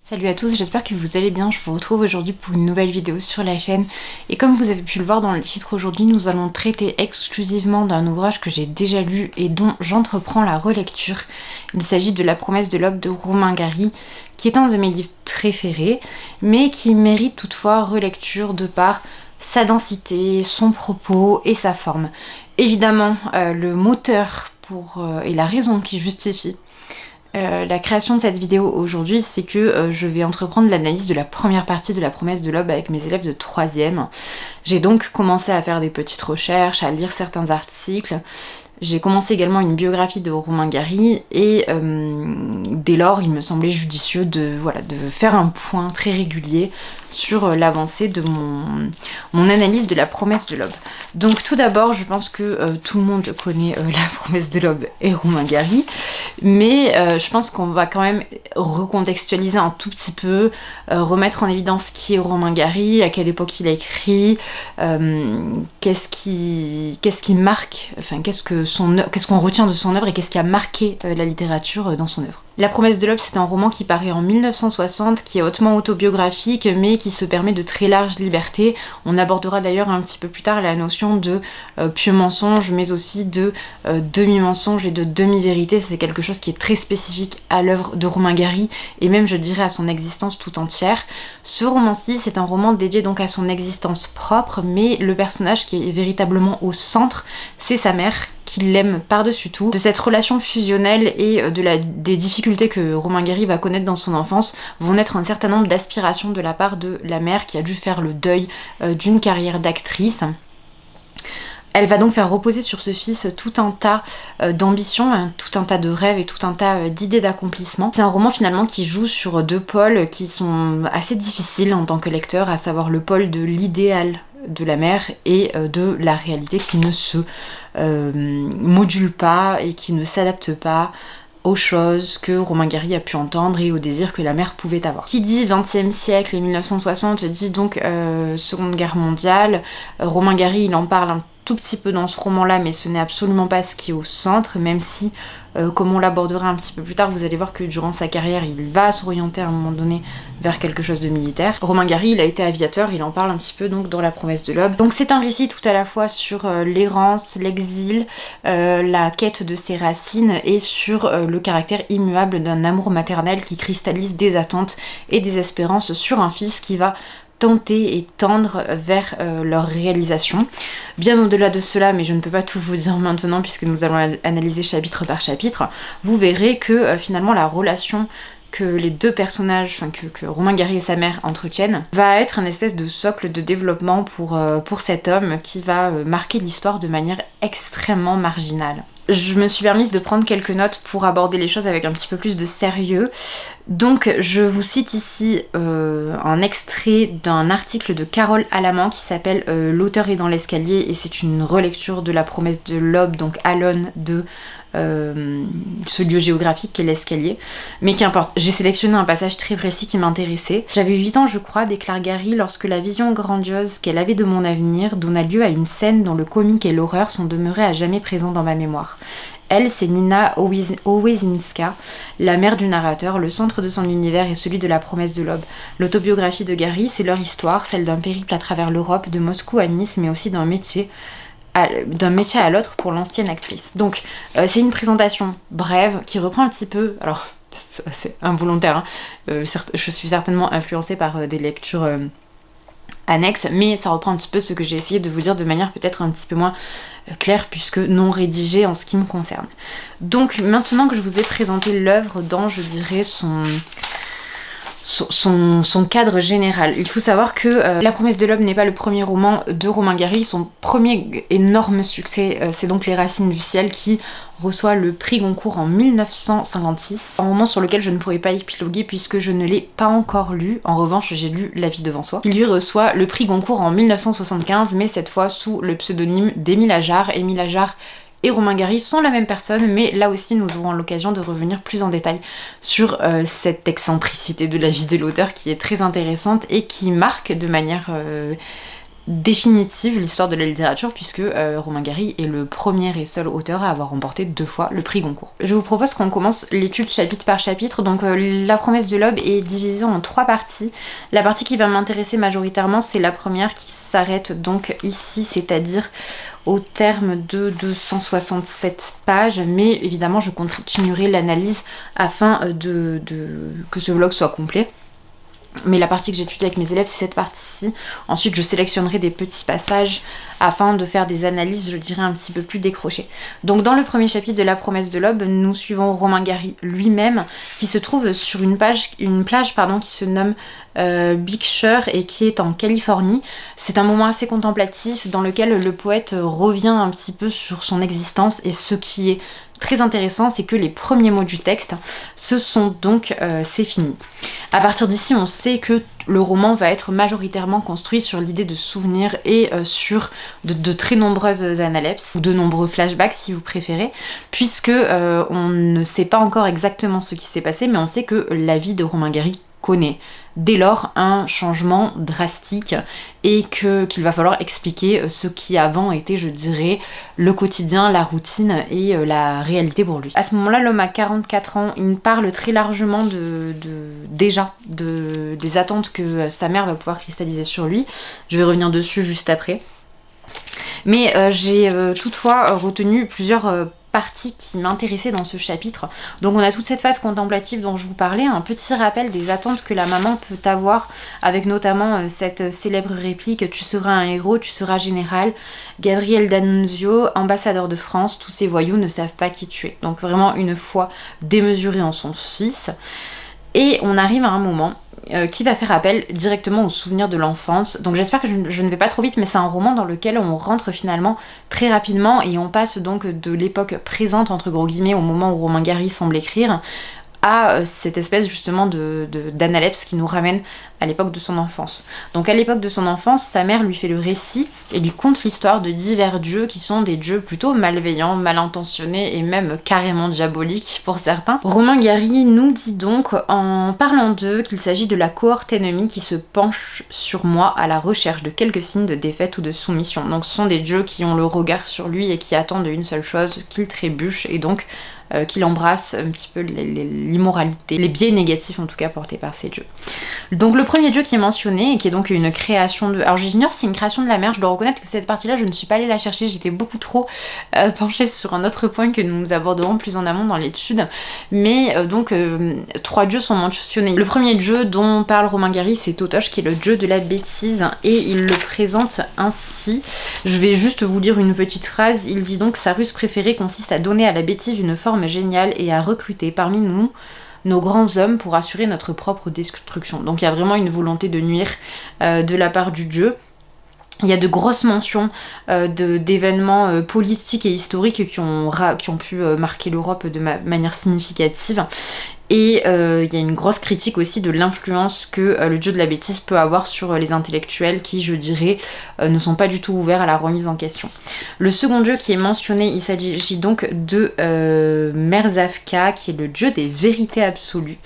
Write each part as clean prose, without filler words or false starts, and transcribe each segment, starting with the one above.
Salut à tous, j'espère que vous allez bien. Je vous retrouve aujourd'hui pour une nouvelle vidéo sur la chaîne. Et comme vous avez pu le voir dans le titre, aujourd'hui nous allons traiter exclusivement d'un ouvrage que j'ai déjà lu et dont j'entreprends la relecture. Il s'agit de La promesse de l'aube de Romain Gary, qui est un de mes livres préférés, mais qui mérite toutefois relecture de par sa densité, son propos et sa forme. Évidemment, le moteur et la raison qui justifie la création de cette vidéo aujourd'hui, c'est que je vais entreprendre l'analyse de la première partie de La promesse de l'aube avec mes élèves de 3e. J'ai donc commencé à faire des petites recherches, à lire certains articles. J'ai commencé également une biographie de Romain Gary et dès lors il me semblait judicieux de faire un point très régulier sur l'avancée de mon analyse de La promesse de l'aube. Donc tout d'abord, je pense que tout le monde connaît La promesse de l'aube et Romain Gary, mais je pense qu'on va quand même recontextualiser un tout petit peu, remettre en évidence qui est Romain Gary, à quelle époque il a écrit, qu'est-ce qui marque, enfin qu'est-ce qu'on retient de son œuvre et qu'est-ce qui a marqué la littérature dans son œuvre. La promesse de l'aube, c'est un roman qui paraît en 1960, qui est hautement autobiographique, mais qui se permet de très larges libertés. On abordera d'ailleurs un petit peu plus tard la notion de pieux mensonge, mais aussi de demi-mensonge et de demi-vérité. C'est quelque chose qui est très spécifique à l'œuvre de Romain Gary, et même je dirais à son existence tout entière. Ce roman-ci, c'est un roman dédié donc à son existence propre, mais le personnage qui est véritablement au centre, c'est sa mère, qui l'aime par-dessus tout. De cette relation fusionnelle et des difficultés que Romain Gary va connaître dans son enfance vont naître un certain nombre d'aspirations de la part de la mère qui a dû faire le deuil d'une carrière d'actrice. Elle va donc faire reposer sur ce fils tout un tas d'ambitions, tout un tas de rêves et tout un tas d'idées d'accomplissement. C'est un roman finalement qui joue sur deux pôles qui sont assez difficiles en tant que lecteur, à savoir le pôle de l'idéal de la mère et de la réalité qui ne se module pas et qui ne s'adapte pas aux choses que Romain Gary a pu entendre et aux désirs que la mère pouvait avoir. Qui dit 20e siècle et 1960 dit donc Seconde Guerre mondiale. Romain Gary il en parle un tout petit peu dans ce roman-là, mais ce n'est absolument pas ce qui est au centre, même si, comme on l'abordera un petit peu plus tard, vous allez voir que durant sa carrière, il va s'orienter à un moment donné vers quelque chose de militaire. Romain Gary, il a été aviateur, il en parle un petit peu donc dans La promesse de l'aube. Donc c'est un récit tout à la fois sur l'errance, l'exil, la quête de ses racines et sur le caractère immuable d'un amour maternel qui cristallise des attentes et des espérances sur un fils qui va tenter et tendre vers leur réalisation. Bien au-delà de cela, mais je ne peux pas tout vous dire maintenant puisque nous allons analyser chapitre par chapitre, vous verrez que finalement la relation que les deux personnages, enfin que Romain Gary et sa mère entretiennent, va être un espèce de socle de développement pour cet homme qui va marquer l'histoire de manière extrêmement marginale. Je me suis permise de prendre quelques notes pour aborder les choses avec un petit peu plus de sérieux. Donc je vous cite ici un extrait d'un article de Carole Alamand qui s'appelle L'auteur est dans l'escalier, et c'est une relecture de La promesse de l'aube, donc à l'aune de ce lieu géographique qu'est l'escalier. Mais qu'importe, j'ai sélectionné un passage très précis qui m'intéressait. J'avais 8 ans je crois, déclare Gary, lorsque la vision grandiose qu'elle avait de mon avenir donna lieu à une scène dont le comique et l'horreur sont demeurés à jamais présents dans ma mémoire. Elle, c'est Nina Owesinska, la mère du narrateur. Le centre de son univers est celui de La promesse de l'aube. L'autobiographie de Gary, c'est leur histoire, celle d'un périple à travers l'Europe, de Moscou à Nice, mais aussi d'un métier à l'autre pour l'ancienne actrice. Donc c'est une présentation brève qui reprend un petit peu, alors c'est involontaire, hein. Je suis certainement influencée par des lectures annexes, mais ça reprend un petit peu ce que j'ai essayé de vous dire de manière peut-être un petit peu moins claire puisque non rédigée en ce qui me concerne. Donc maintenant que je vous ai présenté l'œuvre dans, je dirais, son cadre général. Il faut savoir que La promesse de l'aube n'est pas le premier roman de Romain Gary. Son premier énorme succès, c'est donc Les racines du ciel, qui reçoit le prix Goncourt en 1956. Un roman sur lequel je ne pourrais pas épiloguer puisque je ne l'ai pas encore lu. En revanche, j'ai lu La vie devant soi, qui lui reçoit le prix Goncourt en 1975, mais cette fois sous le pseudonyme d'Émile Ajar. Émile Ajar et Romain Gary sont la même personne, mais là aussi nous aurons l'occasion de revenir plus en détail sur cette excentricité de la vie de l'auteur qui est très intéressante et qui marque de manière définitive l'histoire de la littérature, puisque Romain Gary est le premier et seul auteur à avoir remporté 2 fois le prix Goncourt. Je vous propose qu'on commence l'étude chapitre par chapitre. Donc La promesse de l'aube est divisée en 3 parties. La partie qui va m'intéresser majoritairement, c'est la première qui s'arrête donc ici, c'est-à-dire au terme de 267 pages, mais évidemment je continuerai l'analyse afin que ce vlog soit complet. Mais la partie que j'étudie avec mes élèves, c'est cette partie-ci. Ensuite, je sélectionnerai des petits passages afin de faire des analyses, je dirais, un petit peu plus décrochées. Donc dans le premier chapitre de La promesse de l'aube, nous suivons Romain Gary lui-même, qui se trouve sur une plage qui se nomme Big Sur et qui est en Californie. C'est un moment assez contemplatif dans lequel le poète revient un petit peu sur son existence, et ce qui est très intéressant, c'est que les premiers mots du texte, ce sont donc c'est fini. À partir d'ici, on sait que le roman va être majoritairement construit sur l'idée de souvenirs et sur de très nombreuses analepses, ou de nombreux flashbacks si vous préférez, puisque on ne sait pas encore exactement ce qui s'est passé, mais on sait que la vie de Romain Gary connaît dès lors un changement drastique et qu'il va falloir expliquer ce qui avant était, je dirais, le quotidien, la routine et la réalité pour lui. À ce moment-là, l'homme a 44 ans, il parle très largement des attentes que sa mère va pouvoir cristalliser sur lui. Je vais revenir dessus juste après. Mais j'ai toutefois retenu plusieurs partie qui m'intéressait dans ce chapitre. Donc on a toute cette phase contemplative dont je vous parlais, un petit rappel des attentes que la maman peut avoir, avec notamment cette célèbre réplique « Tu seras un héros, tu seras général ». Gabriel D'Annunzio, ambassadeur de France, tous ces voyous ne savent pas qui tu es. Donc vraiment une foi démesurée en son fils. Et on arrive à un moment qui va faire appel directement aux souvenirs de l'enfance. Donc j'espère que je ne vais pas trop vite, mais c'est un roman dans lequel on rentre finalement très rapidement et on passe donc de l'époque présente, entre gros guillemets, au moment où Romain Gary semble écrire, à cette espèce justement d'analepse qui nous ramène à l'époque de son enfance. Donc à l'époque de son enfance, sa mère lui fait le récit et lui conte l'histoire de divers dieux qui sont des dieux plutôt malveillants, mal intentionnés et même carrément diaboliques pour certains. Romain Gary nous dit donc, en parlant d'eux, qu'il s'agit de la cohorte ennemie qui se penche sur moi à la recherche de quelques signes de défaite ou de soumission. Donc ce sont des dieux qui ont le regard sur lui et qui attendent une seule chose, qu'il trébuche, et donc qu'il embrasse un petit peu l'immoralité, les biais négatifs en tout cas portés par ces dieux. Donc le premier dieu qui est mentionné, et qui est donc une création de... Alors j'ignore si c'est une création de la mère, je dois reconnaître que cette partie-là je ne suis pas allée la chercher, j'étais beaucoup trop penchée sur un autre point que nous aborderons plus en amont dans l'étude, mais 3 dieux sont mentionnés. Le premier dieu dont parle Romain Gary, c'est Totoche, qui est le dieu de la bêtise, et il le présente ainsi. Je vais juste vous lire une petite phrase. Il dit donc: sa ruse préférée consiste à donner à la bêtise une forme géniale et à recruter parmi nous nos grands hommes pour assurer notre propre destruction. Donc il y a vraiment une volonté de nuire de la part du dieu. Il y a de grosses mentions d'événements politiques et historiques qui ont pu marquer l'Europe de manière significative. Et il y a une grosse critique aussi de l'influence que le dieu de la bêtise peut avoir sur les intellectuels qui, je dirais, ne sont pas du tout ouverts à la remise en question. Le second dieu qui est mentionné, il s'agit donc de Merzavka, qui est le dieu des vérités absolues.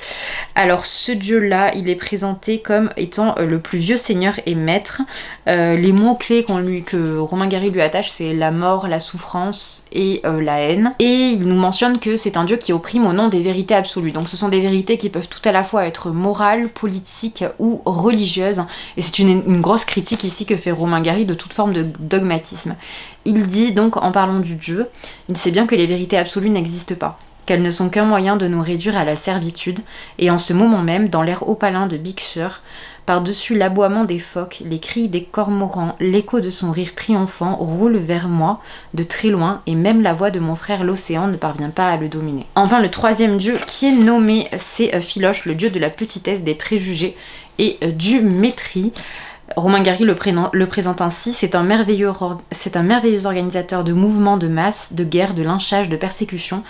Alors ce dieu-là, il est présenté comme étant le plus vieux seigneur et maître. Les mots-clés que Romain Gary lui attache, c'est la mort, la souffrance et la haine. Et il nous mentionne que c'est un dieu qui opprime au nom des vérités absolues. Donc ce sont des vérités qui peuvent tout à la fois être morales, politiques ou religieuses. Et c'est une grosse critique ici que fait Romain Gary de toute forme de dogmatisme. Il dit donc, en parlant du dieu, il sait bien que les vérités absolues n'existent pas, qu'elles ne sont qu'un moyen de nous réduire à la servitude, et en ce moment même, dans l'air opalin de Big Sur, par-dessus l'aboiement des phoques, les cris des cormorans, l'écho de son rire triomphant roule vers moi de très loin, et même la voix de mon frère l'océan ne parvient pas à le dominer. Enfin, le troisième dieu qui est nommé, c'est Philoche, le dieu de la petitesse, des préjugés et du mépris. Romain Gary le présente ainsi: c'est un merveilleux organisateur de mouvements de masse, de guerre, de lynchage, de persécution,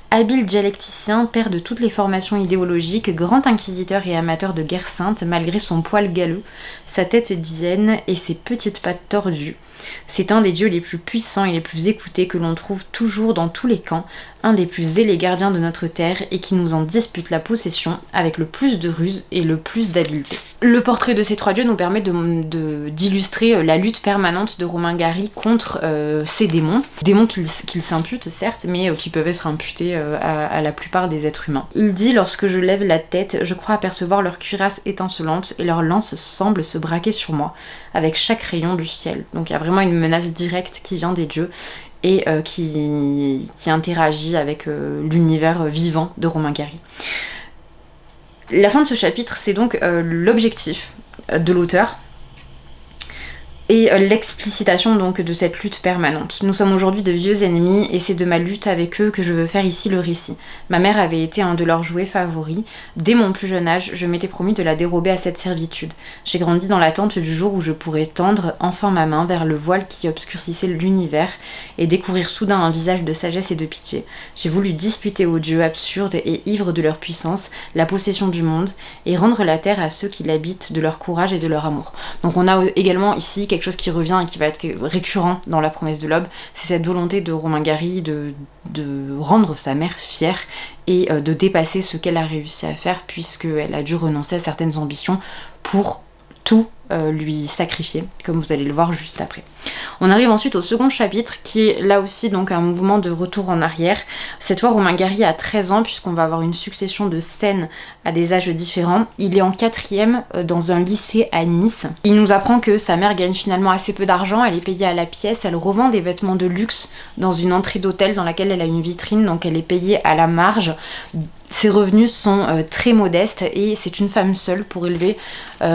habile dialecticien, père de toutes les formations idéologiques, grand inquisiteur et amateur de guerre sainte, malgré son poil galeux, sa tête dizaine et ses petites pattes tordues. C'est un des dieux les plus puissants et les plus écoutés que l'on trouve toujours dans tous les camps, un des plus zélés gardiens de notre terre et qui nous en dispute la possession avec le plus de ruse et le plus d'habileté. Le portrait de ces 3 dieux nous permet d'illustrer la lutte permanente de Romain Gary contre ces démons qu'il s'impute certes, mais qui peuvent être imputés à la plupart des êtres humains. Il dit: lorsque je lève la tête, je crois apercevoir leur cuirasse étincelante et leur lance semble se braquer sur moi avec chaque rayon du ciel. Donc il y a vraiment une menace directe qui vient des dieux et qui interagit avec l'univers vivant de Romain Gary. La fin de ce chapitre, c'est donc l'objectif de l'auteur et l'explicitation donc de cette lutte permanente. Nous sommes aujourd'hui de vieux ennemis et c'est de ma lutte avec eux que je veux faire ici le récit. Ma mère avait été un de leurs jouets favoris. Dès mon plus jeune âge, je m'étais promis de la dérober à cette servitude. J'ai grandi dans l'attente du jour où je pourrais tendre enfin ma main vers le voile qui obscurcissait l'univers et découvrir soudain un visage de sagesse et de pitié. J'ai voulu disputer aux dieux absurdes et ivres de leur puissance la possession du monde et rendre la terre à ceux qui l'habitent de leur courage et de leur amour. Donc on a également ici quelque chose qui revient et qui va être récurrent dans La promesse de l'aube, c'est cette volonté de Romain Gary de rendre sa mère fière et de dépasser ce qu'elle a réussi à faire puisqu'elle a dû renoncer à certaines ambitions pour tout lui sacrifier, comme vous allez le voir juste après. On arrive ensuite au second chapitre qui est là aussi donc un mouvement de retour en arrière. Cette fois Romain Gary a 13 ans puisqu'on va avoir une succession de scènes à des âges différents. Il est en 4e dans un lycée à Nice. Il nous apprend que sa mère gagne finalement assez peu d'argent, elle est payée à la pièce, elle revend des vêtements de luxe dans une entrée d'hôtel dans laquelle elle a une vitrine, donc elle est payée à la marge. Ses revenus sont très modestes et c'est une femme seule pour élever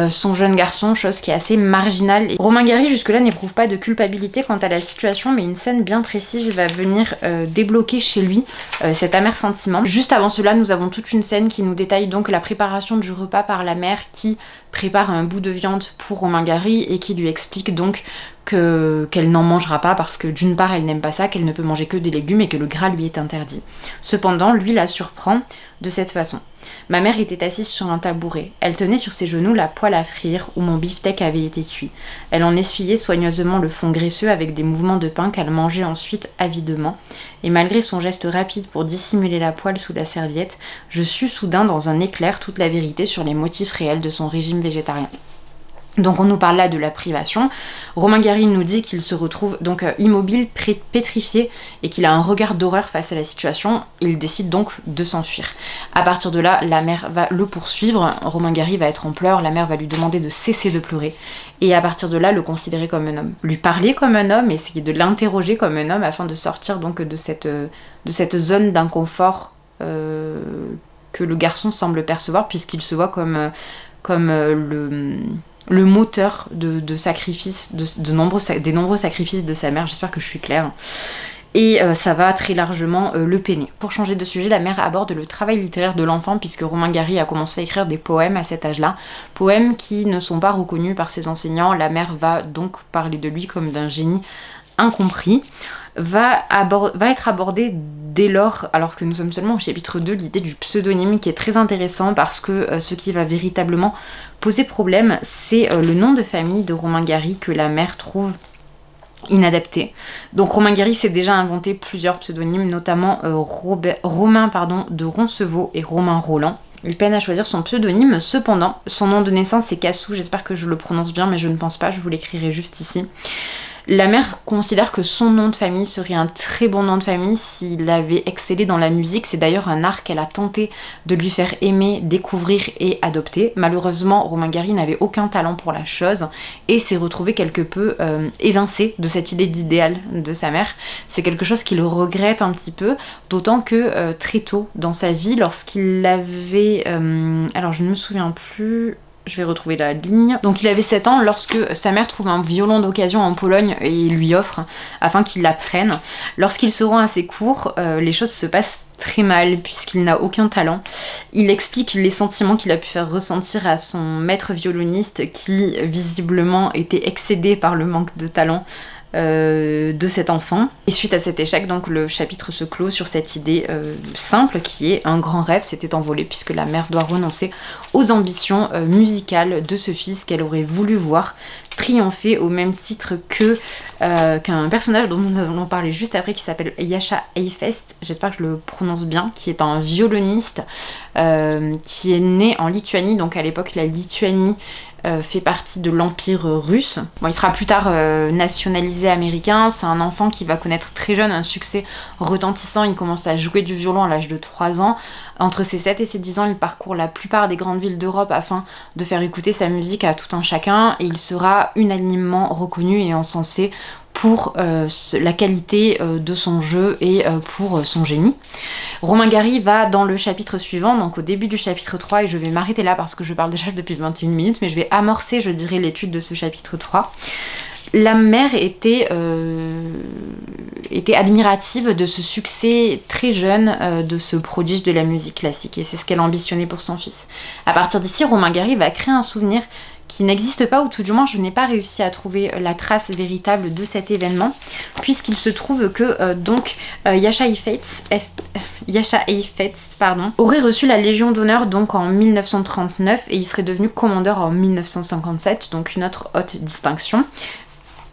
son jeune garçon, chose qui est assez marginale. Et Romain Gary jusque-là n'éprouve pas de culpabilité quant à la situation, mais une scène bien précise va venir débloquer chez lui cet amer sentiment. Juste avant cela, nous avons toute une scène qui nous détaille donc la préparation du repas par la mère qui prépare un bout de viande pour Romain Gary et qui lui explique donc qu'elle n'en mangera pas parce que d'une part elle n'aime pas ça, qu'elle ne peut manger que des légumes et que le gras lui est interdit. Cependant, lui la surprend de cette façon. Ma mère était assise sur un tabouret. Elle tenait sur ses genoux la poêle à frire où mon beefsteak avait été cuit. Elle en essuyait soigneusement le fond graisseux avec des mouvements de pain qu'elle mangeait ensuite avidement. Et malgré son geste rapide pour dissimuler la poêle sous la serviette, je sus soudain dans un éclair toute la vérité sur les motifs réels de son régime végétarien. Donc on nous parle là de la privation. Romain Gary nous dit qu'il se retrouve donc immobile, pétrifié et qu'il a un regard d'horreur face à la situation. Il décide donc de s'enfuir. À partir de là, la mère va le poursuivre. Romain Gary va être en pleurs, la mère va lui demander de cesser de pleurer et à partir de là le considérer comme un homme. Lui parler comme un homme, essayer de l'interroger comme un homme afin de sortir donc de cette zone d'inconfort que le garçon semble percevoir puisqu'il se voit comme le moteur de sacrifice, des nombreux sacrifices de sa mère, j'espère que je suis claire. Et ça va très largement le peiner. Pour changer de sujet, la mère aborde le travail littéraire de l'enfant puisque Romain Gary a commencé à écrire des poèmes à cet âge-là. Poèmes qui ne sont pas reconnus par ses enseignants. La mère va donc parler de lui comme d'un génie incompris. Va être abordée dès lors, alors que nous sommes seulement au chapitre 2, l'idée du pseudonyme qui est très intéressant parce que ce qui va véritablement poser problème, c'est le nom de famille de Romain Gary que la mère trouve inadapté. Donc Romain Gary s'est déjà inventé plusieurs pseudonymes, notamment Romain de Roncevaux et Romain Roland. Il peine à choisir son pseudonyme, cependant, son nom de naissance c'est Cassou, j'espère que je le prononce bien, mais je ne pense pas, je vous l'écrirai juste ici. La mère considère que son nom de famille serait un très bon nom de famille s'il avait excellé dans la musique. C'est d'ailleurs un art qu'elle a tenté de lui faire aimer, découvrir et adopter. Malheureusement, Romain Gary n'avait aucun talent pour la chose et s'est retrouvé quelque peu évincé de cette idée d'idéal de sa mère. C'est quelque chose qu'il regrette un petit peu, d'autant que très tôt dans sa vie, lorsqu'il avait... alors je ne me souviens plus... Je vais retrouver la ligne. Donc il avait 7 ans lorsque sa mère trouve un violon d'occasion en Pologne et lui offre afin qu'il l'apprenne. Lorsqu'il se rend à ses cours, les choses se passent très mal puisqu'il n'a aucun talent. Il explique les sentiments qu'il a pu faire ressentir à son maître violoniste qui visiblement était excédé par le manque de talent de cet enfant. Et suite à cet échec, donc le chapitre se clôt sur cette idée simple qui est un grand rêve s'était envolé puisque la mère doit renoncer aux ambitions musicales de ce fils qu'elle aurait voulu voir triompher au même titre que qu'un personnage dont nous allons parler juste après qui s'appelle Jascha Heifetz, j'espère que je le prononce bien, qui est un violoniste qui est né en Lituanie, donc à l'époque la Lituanie fait partie de l'Empire russe. Bon, il sera plus tard nationalisé américain. C'est un enfant qui va connaître très jeune un succès retentissant. Il commence à jouer du violon à l'âge de 3 ans. Entre ses 7 et ses 10 ans, il parcourt la plupart des grandes villes d'Europe afin de faire écouter sa musique à tout un chacun. Et il sera unanimement reconnu et encensé pour la qualité de son jeu et pour son génie. Romain Gary va dans le chapitre suivant, donc au début du chapitre 3, et je vais m'arrêter là parce que je parle déjà depuis 21 minutes, mais je vais amorcer, je dirais, l'étude de ce chapitre 3. La mère était admirative de ce succès très jeune de ce prodige de la musique classique, et c'est ce qu'elle ambitionnait pour son fils. À partir d'ici, Romain Gary va créer un souvenir qui n'existe pas, ou tout du moins je n'ai pas réussi à trouver la trace véritable de cet événement, puisqu'il se trouve que Jascha Heifetz aurait reçu la Légion d'honneur donc en 1939 et il serait devenu commandeur en 1957, donc une autre haute distinction.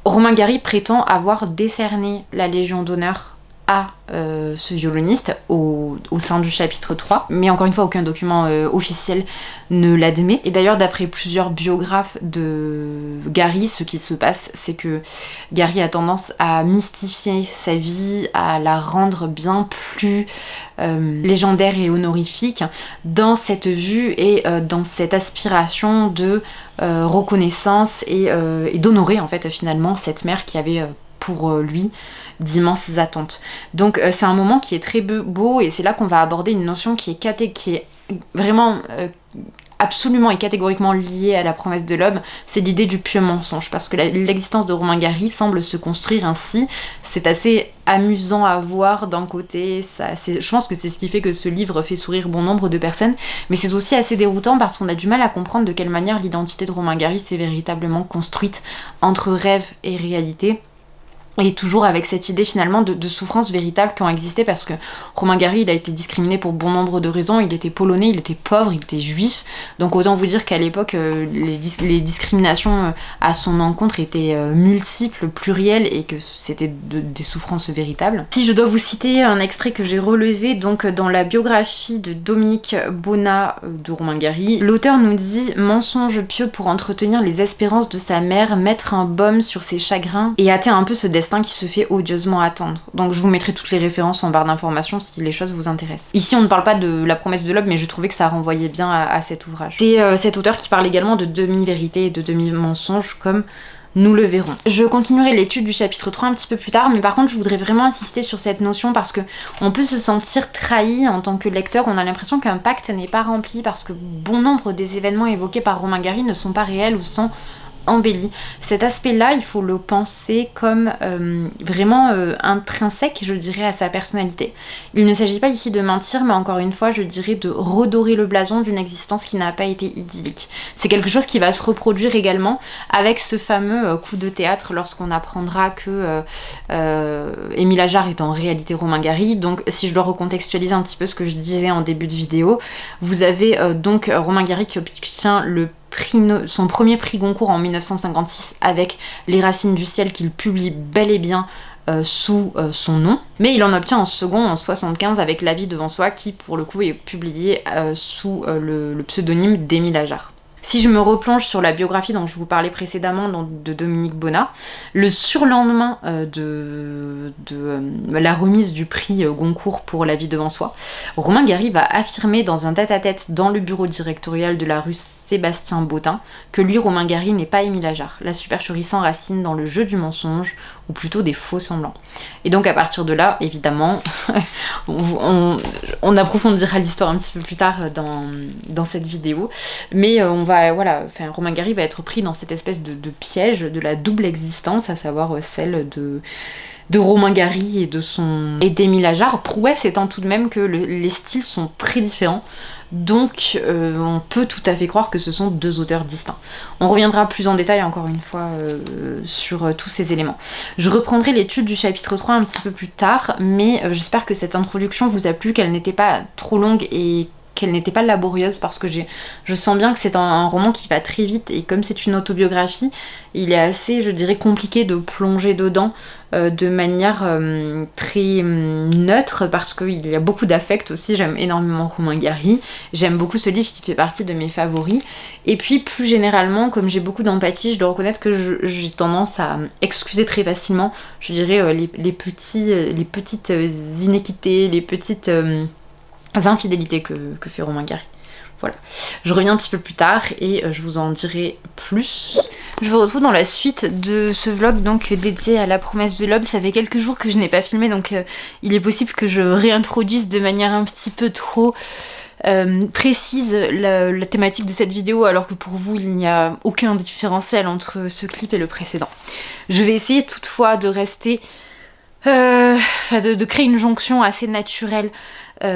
Romain Gary prétend avoir décerné la Légion d'honneur à ce violoniste au sein du chapitre 3, mais encore une fois aucun document officiel ne l'admet. Et d'ailleurs d'après plusieurs biographes de Gary, ce qui se passe c'est que Gary a tendance à mystifier sa vie, à la rendre bien plus légendaire et honorifique dans cette vue et dans cette aspiration de reconnaissance et d'honorer en fait finalement cette mère qui avait pour lui d'immenses attentes. Donc c'est un moment qui est très beau et c'est là qu'on va aborder une notion qui est vraiment absolument et catégoriquement liée à la promesse de l'homme, c'est l'idée du pieux mensonge, parce que l'existence de Romain Gary semble se construire ainsi. C'est assez amusant à voir d'un côté, je pense que c'est ce qui fait que ce livre fait sourire bon nombre de personnes, mais c'est aussi assez déroutant parce qu'on a du mal à comprendre de quelle manière l'identité de Romain Gary s'est véritablement construite entre rêve et réalité. Et toujours avec cette idée finalement de souffrance véritable qui ont existé, parce que Romain Gary il a été discriminé pour bon nombre de raisons. Il était polonais, il était pauvre, il était juif, donc autant vous dire qu'à l'époque les discriminations à son encontre étaient multiples, plurielles, et que c'était des souffrances véritables. Si je dois vous citer un extrait que j'ai relevé donc dans la biographie de Dominique Bonnat de Romain Gary, l'auteur nous dit: mensonge pieux pour entretenir les espérances de sa mère, mettre un baume sur ses chagrins et hâter un peu ce destin qui se fait odieusement attendre. Donc je vous mettrai toutes les références en barre d'informations si les choses vous intéressent. Ici on ne parle pas de la promesse de l'homme, mais je trouvais que ça renvoyait bien à cet ouvrage. C'est cet auteur qui parle également de demi-vérité et de demi-mensonge, comme nous le verrons. Je continuerai l'étude du chapitre 3 un petit peu plus tard, mais par contre je voudrais vraiment insister sur cette notion parce que on peut se sentir trahi en tant que lecteur. On a l'impression qu'un pacte n'est pas rempli parce que bon nombre des événements évoqués par Romain Gary ne sont pas réels ou sont embelli. Cet aspect-là, il faut le penser comme vraiment intrinsèque, je dirais, à sa personnalité. Il ne s'agit pas ici de mentir, mais encore une fois, je dirais de redorer le blason d'une existence qui n'a pas été idyllique. C'est quelque chose qui va se reproduire également avec ce fameux coup de théâtre lorsqu'on apprendra que Émile Ajar est en réalité Romain Gary. Donc, si je dois recontextualiser un petit peu ce que je disais en début de vidéo, vous avez donc Romain Gary qui obtient son premier prix Goncourt en 1956 avec Les Racines du ciel qu'il publie bel et bien sous son nom, mais il en obtient un second en 1975 avec La vie devant soi qui pour le coup est publié sous le pseudonyme d'Émile Ajar. Si je me replonge sur la biographie dont je vous parlais précédemment de Dominique Bonnat, le surlendemain de la remise du prix Goncourt pour La vie devant soi, Romain Gary va affirmer dans un tête-à-tête dans le bureau directorial de la rue Sébastien Bottin que lui, Romain Gary, n'est pas Émile Ajar. La supercherie s'enracine dans le jeu du mensonge, ou plutôt des faux semblants. Et donc à partir de là, évidemment, on approfondira l'histoire un petit peu plus tard dans cette vidéo, mais Romain Gary va être pris dans cette espèce de piège de la double existence, à savoir celle de Romain Gary et d'Émile Ajar, prouesse étant tout de même que les styles sont très différents. Donc on peut tout à fait croire que ce sont deux auteurs distincts. On reviendra plus en détail encore une fois sur tous ces éléments. Je reprendrai l'étude du chapitre 3 un petit peu plus tard, mais j'espère que cette introduction vous a plu, qu'elle n'était pas trop longue et qu'elle n'était pas laborieuse, parce que je sens bien que c'est un roman qui va très vite, et comme c'est une autobiographie, il est assez, je dirais, compliqué de plonger dedans de manière très neutre, parce qu'il y a beaucoup d'affect aussi. J'aime énormément Romain Gary, j'aime beaucoup ce livre qui fait partie de mes favoris, et puis plus généralement, comme j'ai beaucoup d'empathie, je dois reconnaître que j'ai tendance à excuser très facilement, je dirais, les petites inéquités, les petites infidélités que fait Romain Gary. Voilà, je reviens un petit peu plus tard et je vous en dirai plus. Je vous retrouve dans la suite de ce vlog donc dédié à la promesse de l'aube. Ça fait quelques jours que je n'ai pas filmé, donc il est possible que je réintroduise de manière un petit peu trop précise la thématique de cette vidéo, alors que pour vous il n'y a aucun différentiel entre ce clip et le précédent. Je vais essayer toutefois de rester... de créer une jonction assez naturelle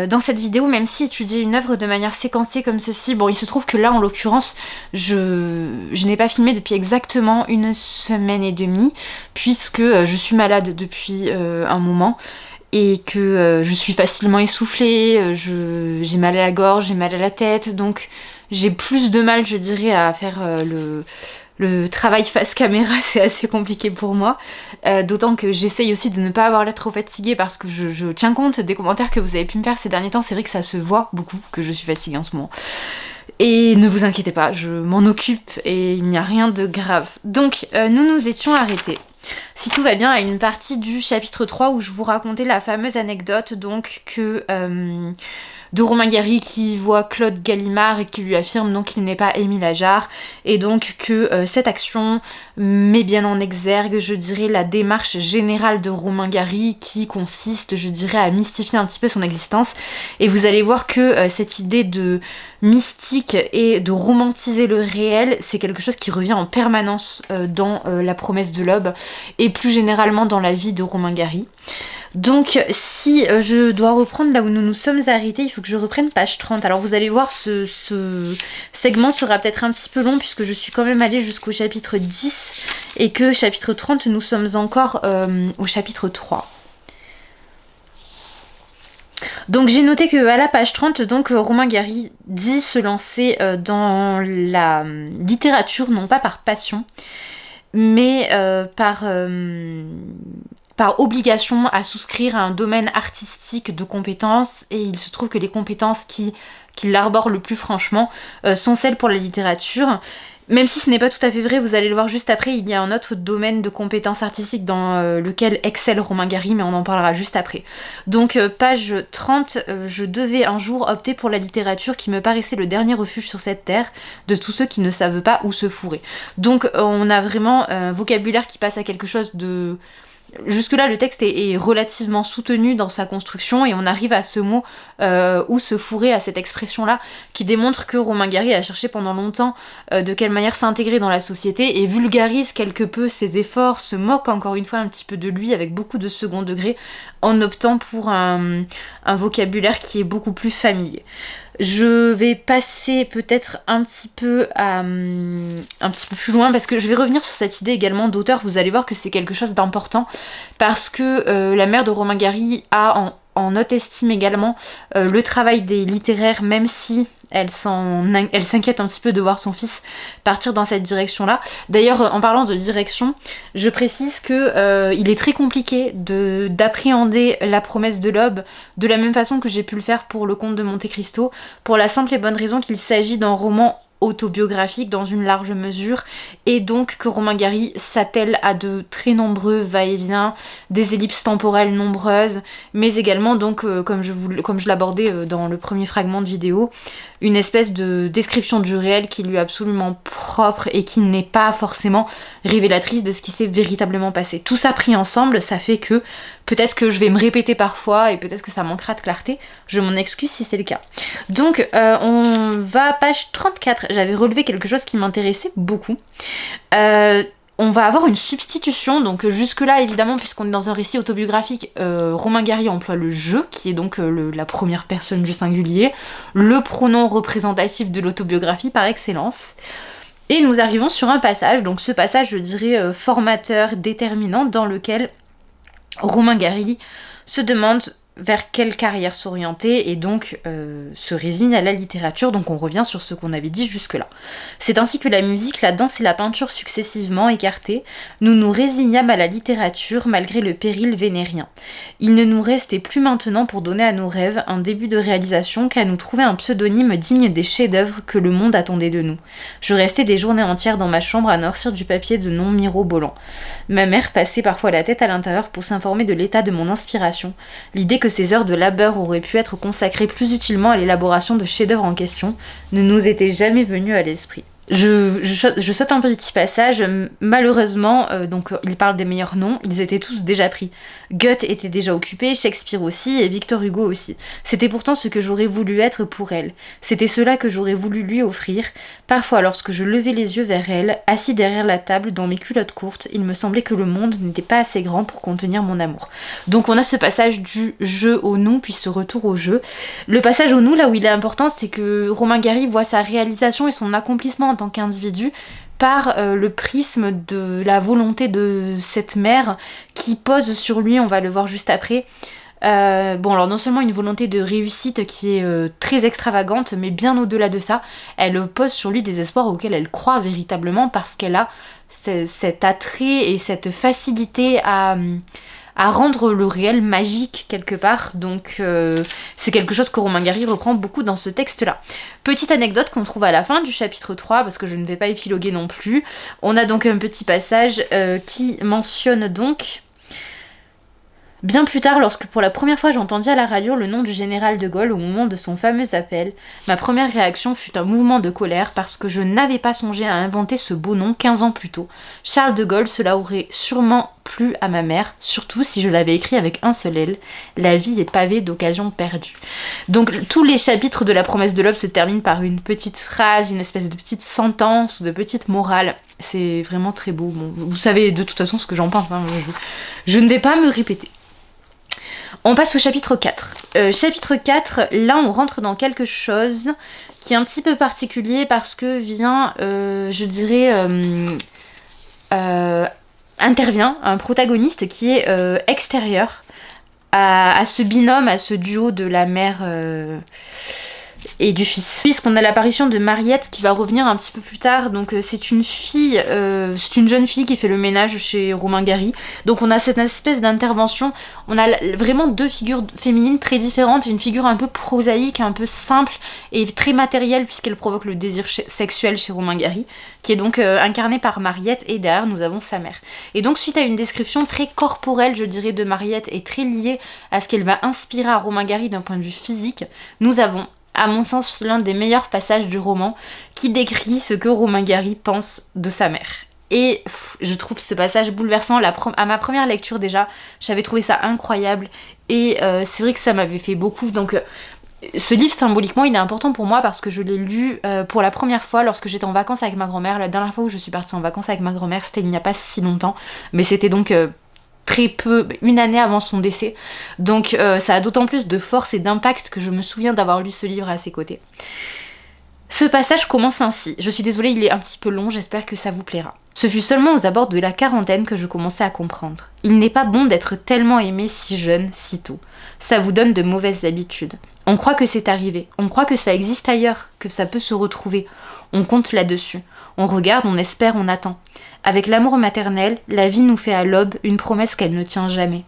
dans cette vidéo, même si étudier une œuvre de manière séquencée comme ceci, bon, il se trouve que là en l'occurrence je n'ai pas filmé depuis exactement 1 semaine et demie, puisque je suis malade depuis un moment et que je suis facilement essoufflée, j'ai mal à la gorge, j'ai mal à la tête, donc j'ai plus de mal, je dirais, à faire le travail face caméra. C'est assez compliqué pour moi, d'autant que j'essaye aussi de ne pas avoir l'air trop fatiguée, parce que je tiens compte des commentaires que vous avez pu me faire ces derniers temps. C'est vrai que ça se voit beaucoup que je suis fatiguée en ce moment. Et ne vous inquiétez pas, je m'en occupe et il n'y a rien de grave. Donc nous nous étions arrêtés, si tout va bien, à une partie du chapitre 3 où je vous racontais la fameuse anecdote donc de Romain Gary qui voit Claude Gallimard et qui lui affirme donc qu'il n'est pas Émile Ajar, et donc que cette action met bien en exergue, je dirais, la démarche générale de Romain Gary qui consiste, je dirais, à mystifier un petit peu son existence. Et vous allez voir que cette idée de mystique et de romantiser le réel, c'est quelque chose qui revient en permanence dans La promesse de l'aube et plus généralement dans la vie de Romain Gary. Donc si je dois reprendre là où nous nous sommes arrêtés, il faut que je reprenne page 30. Alors vous allez voir, ce segment sera peut-être un petit peu long puisque je suis quand même allée jusqu'au chapitre 10 et que chapitre 30, nous sommes encore au chapitre 3. Donc j'ai noté qu'à la page 30, donc Romain Gary dit se lancer dans la littérature, non pas par passion, mais par obligation à souscrire à un domaine artistique de compétences, et il se trouve que les compétences qu'il arbore le plus franchement sont celles pour la littérature. Même si ce n'est pas tout à fait vrai, vous allez le voir juste après, il y a un autre domaine de compétences artistiques dans lequel excelle Romain Gary, mais on en parlera juste après. Donc page 30, je devais un jour opter pour la littérature qui me paraissait le dernier refuge sur cette terre de tous ceux qui ne savent pas où se fourrer. Donc on a vraiment un vocabulaire qui passe à quelque chose de... Jusque-là, le texte est relativement soutenu dans sa construction et on arrive à ce mot ou se fourrer, à cette expression-là, qui démontre que Romain Gary a cherché pendant longtemps de quelle manière s'intégrer dans la société et vulgarise quelque peu ses efforts, se moque encore une fois un petit peu de lui avec beaucoup de second degré en optant pour un vocabulaire qui est beaucoup plus familier. Je vais passer peut-être un petit peu plus loin parce que je vais revenir sur cette idée également d'auteur. Vous allez voir que c'est quelque chose d'important parce que la mère de Romain Gary a en haute estime également le travail des littéraires, même si elle s'inquiète un petit peu de voir son fils partir dans cette direction-là. D'ailleurs, en parlant de direction, je précise que il est très compliqué d'appréhender La promesse de l'aube de la même façon que j'ai pu le faire pour Le Comte de Monte Cristo, pour la simple et bonne raison qu'il s'agit d'un roman autobiographique dans une large mesure, et donc que Romain Gary s'attelle à de très nombreux va-et-vient, des ellipses temporelles nombreuses, mais également donc comme je l'abordais dans le premier fragment de vidéo, une espèce de description du réel qui lui est absolument propre et qui n'est pas forcément révélatrice de ce qui s'est véritablement passé. Tout ça pris ensemble, ça fait que peut-être que je vais me répéter parfois et peut-être que ça manquera de clarté, je m'en excuse si c'est le cas. Donc on va à page 34, j'avais relevé quelque chose qui m'intéressait beaucoup. On va avoir une substitution, donc jusque là évidemment puisqu'on est dans un récit autobiographique, Romain Gary emploie le je, qui est donc la première personne du singulier, le pronom représentatif de l'autobiographie par excellence. Et nous arrivons sur un passage, donc ce passage je dirais formateur, déterminant, dans lequel Romain Gary se demande vers quelle carrière s'orienter et donc se résigne à la littérature. Donc on revient sur ce qu'on avait dit jusque-là. C'est ainsi que la musique, la danse et la peinture successivement écartées, nous nous résignâmes à la littérature malgré le péril vénérien. Il ne nous restait plus maintenant pour donner à nos rêves un début de réalisation qu'à nous trouver un pseudonyme digne des chefs-d'œuvre que le monde attendait de nous. Je restais des journées entières dans ma chambre à noircir du papier de noms mirobolants. Ma mère passait parfois la tête à l'intérieur pour s'informer de l'état de mon inspiration. L'idée que ces heures de labeur auraient pu être consacrées plus utilement à l'élaboration de chefs-d'œuvre en question ne nous était jamais venue à l'esprit. Je saute un petit passage. Malheureusement, donc il parle des meilleurs noms, ils étaient tous déjà pris. Goethe était déjà occupé, Shakespeare aussi, et Victor Hugo aussi. C'était pourtant ce que j'aurais voulu être pour elle. C'était cela que j'aurais voulu lui offrir. Parfois, lorsque je levais les yeux vers elle, assis derrière la table, dans mes culottes courtes, il me semblait que le monde n'était pas assez grand pour contenir mon amour. Donc on a ce passage du je au nous, puis ce retour au je. Le passage au nous, là où il est important, c'est que Romain Gary voit sa réalisation et son accomplissement en tant qu'individu par le prisme de la volonté de cette mère qui pose sur lui, on va le voir juste après. Bon, alors non seulement une volonté de réussite qui est très extravagante, mais bien au-delà de ça, elle pose sur lui des espoirs auxquels elle croit véritablement parce qu'elle a cet attrait et cette facilité à rendre le réel magique quelque part. Donc c'est quelque chose que Romain Gary reprend beaucoup dans ce texte-là. Petite anecdote qu'on trouve à la fin du chapitre 3, parce que je ne vais pas épiloguer non plus. On a donc un petit passage qui mentionne donc... Bien plus tard, lorsque pour la première fois j'entendis à la radio le nom du général de Gaulle au moment de son fameux appel, ma première réaction fut un mouvement de colère parce que je n'avais pas songé à inventer ce beau nom 15 ans plus tôt. Charles de Gaulle, cela aurait sûrement plu à ma mère, surtout si je l'avais écrit avec un seul L. La vie est pavée d'occasions perdues. Donc tous les chapitres de La promesse de l'aube se terminent par une petite phrase, une espèce de petite sentence ou de petite morale. C'est vraiment très beau. Bon, vous savez de toute façon ce que j'en pense, hein. Je ne vais pas me répéter. On passe au chapitre 4. Chapitre 4, là on rentre dans quelque chose qui est un petit peu particulier parce que vient, je dirais, intervient un protagoniste qui est extérieur à ce binôme, à ce duo de la mère et du fils. Puisqu'on a l'apparition de Mariette qui va revenir un petit peu plus tard, donc c'est une fille, c'est une jeune fille qui fait le ménage chez Romain Gary. Donc on a cette espèce d'intervention, on a vraiment deux figures féminines très différentes, une figure un peu prosaïque, un peu simple et très matérielle puisqu'elle provoque le désir sexuel chez Romain Gary, qui est donc incarnée par Mariette, et derrière nous avons sa mère. Et donc suite à une description très corporelle, je dirais, de Mariette et très liée à ce qu'elle va inspirer à Romain Gary d'un point de vue physique, nous avons à mon sens l'un des meilleurs passages du roman qui décrit ce que Romain Gary pense de sa mère. Et je trouve ce passage bouleversant. À ma première lecture déjà, j'avais trouvé ça incroyable et c'est vrai que ça m'avait fait beaucoup. Donc ce livre symboliquement il est important pour moi parce que je l'ai lu pour la première fois lorsque j'étais en vacances avec ma grand-mère. La dernière fois où je suis partie en vacances avec ma grand-mère c'était il n'y a pas si longtemps, mais c'était donc... très peu, une année avant son décès. Donc ça a d'autant plus de force et d'impact que je me souviens d'avoir lu ce livre à ses côtés. Ce passage commence ainsi. Je suis désolée, il est un petit peu long, j'espère que ça vous plaira. Ce fut seulement aux abords de la quarantaine que je commençais à comprendre. Il n'est pas bon d'être tellement aimé si jeune, si tôt. Ça vous donne de mauvaises habitudes. On croit que c'est arrivé, on croit que ça existe ailleurs, que ça peut se retrouver. On compte là-dessus. On regarde, on espère, on attend. Avec l'amour maternel, la vie nous fait à l'aube une promesse qu'elle ne tient jamais.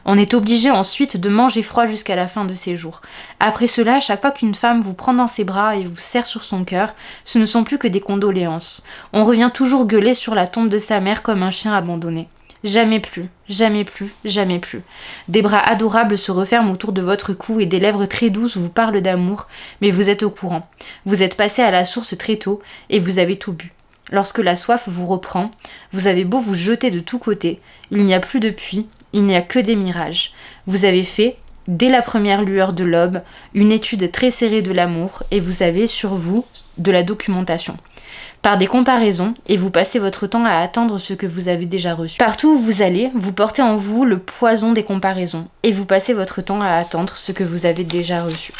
On est obligé ensuite de manger froid jusqu'à la fin de ses jours. Après cela, à chaque fois qu'une femme vous prend dans ses bras et vous serre sur son cœur, ce ne sont plus que des condoléances. On revient toujours gueuler sur la tombe de sa mère comme un chien abandonné. Jamais plus, jamais plus, jamais plus. Des bras adorables se referment autour de votre cou et des lèvres très douces vous parlent d'amour, mais vous êtes au courant. Vous êtes passé à la source très tôt et vous avez tout bu. Lorsque la soif vous reprend, vous avez beau vous jeter de tous côtés, il n'y a plus de puits, il n'y a que des mirages. Vous avez fait, dès la première lueur de l'aube, une étude très serrée de l'amour et vous avez sur vous de la documentation. Par des comparaisons, et vous passez votre temps à attendre ce que vous avez déjà reçu. Partout où vous allez, vous portez en vous le poison des comparaisons, et vous passez votre temps à attendre ce que vous avez déjà reçu.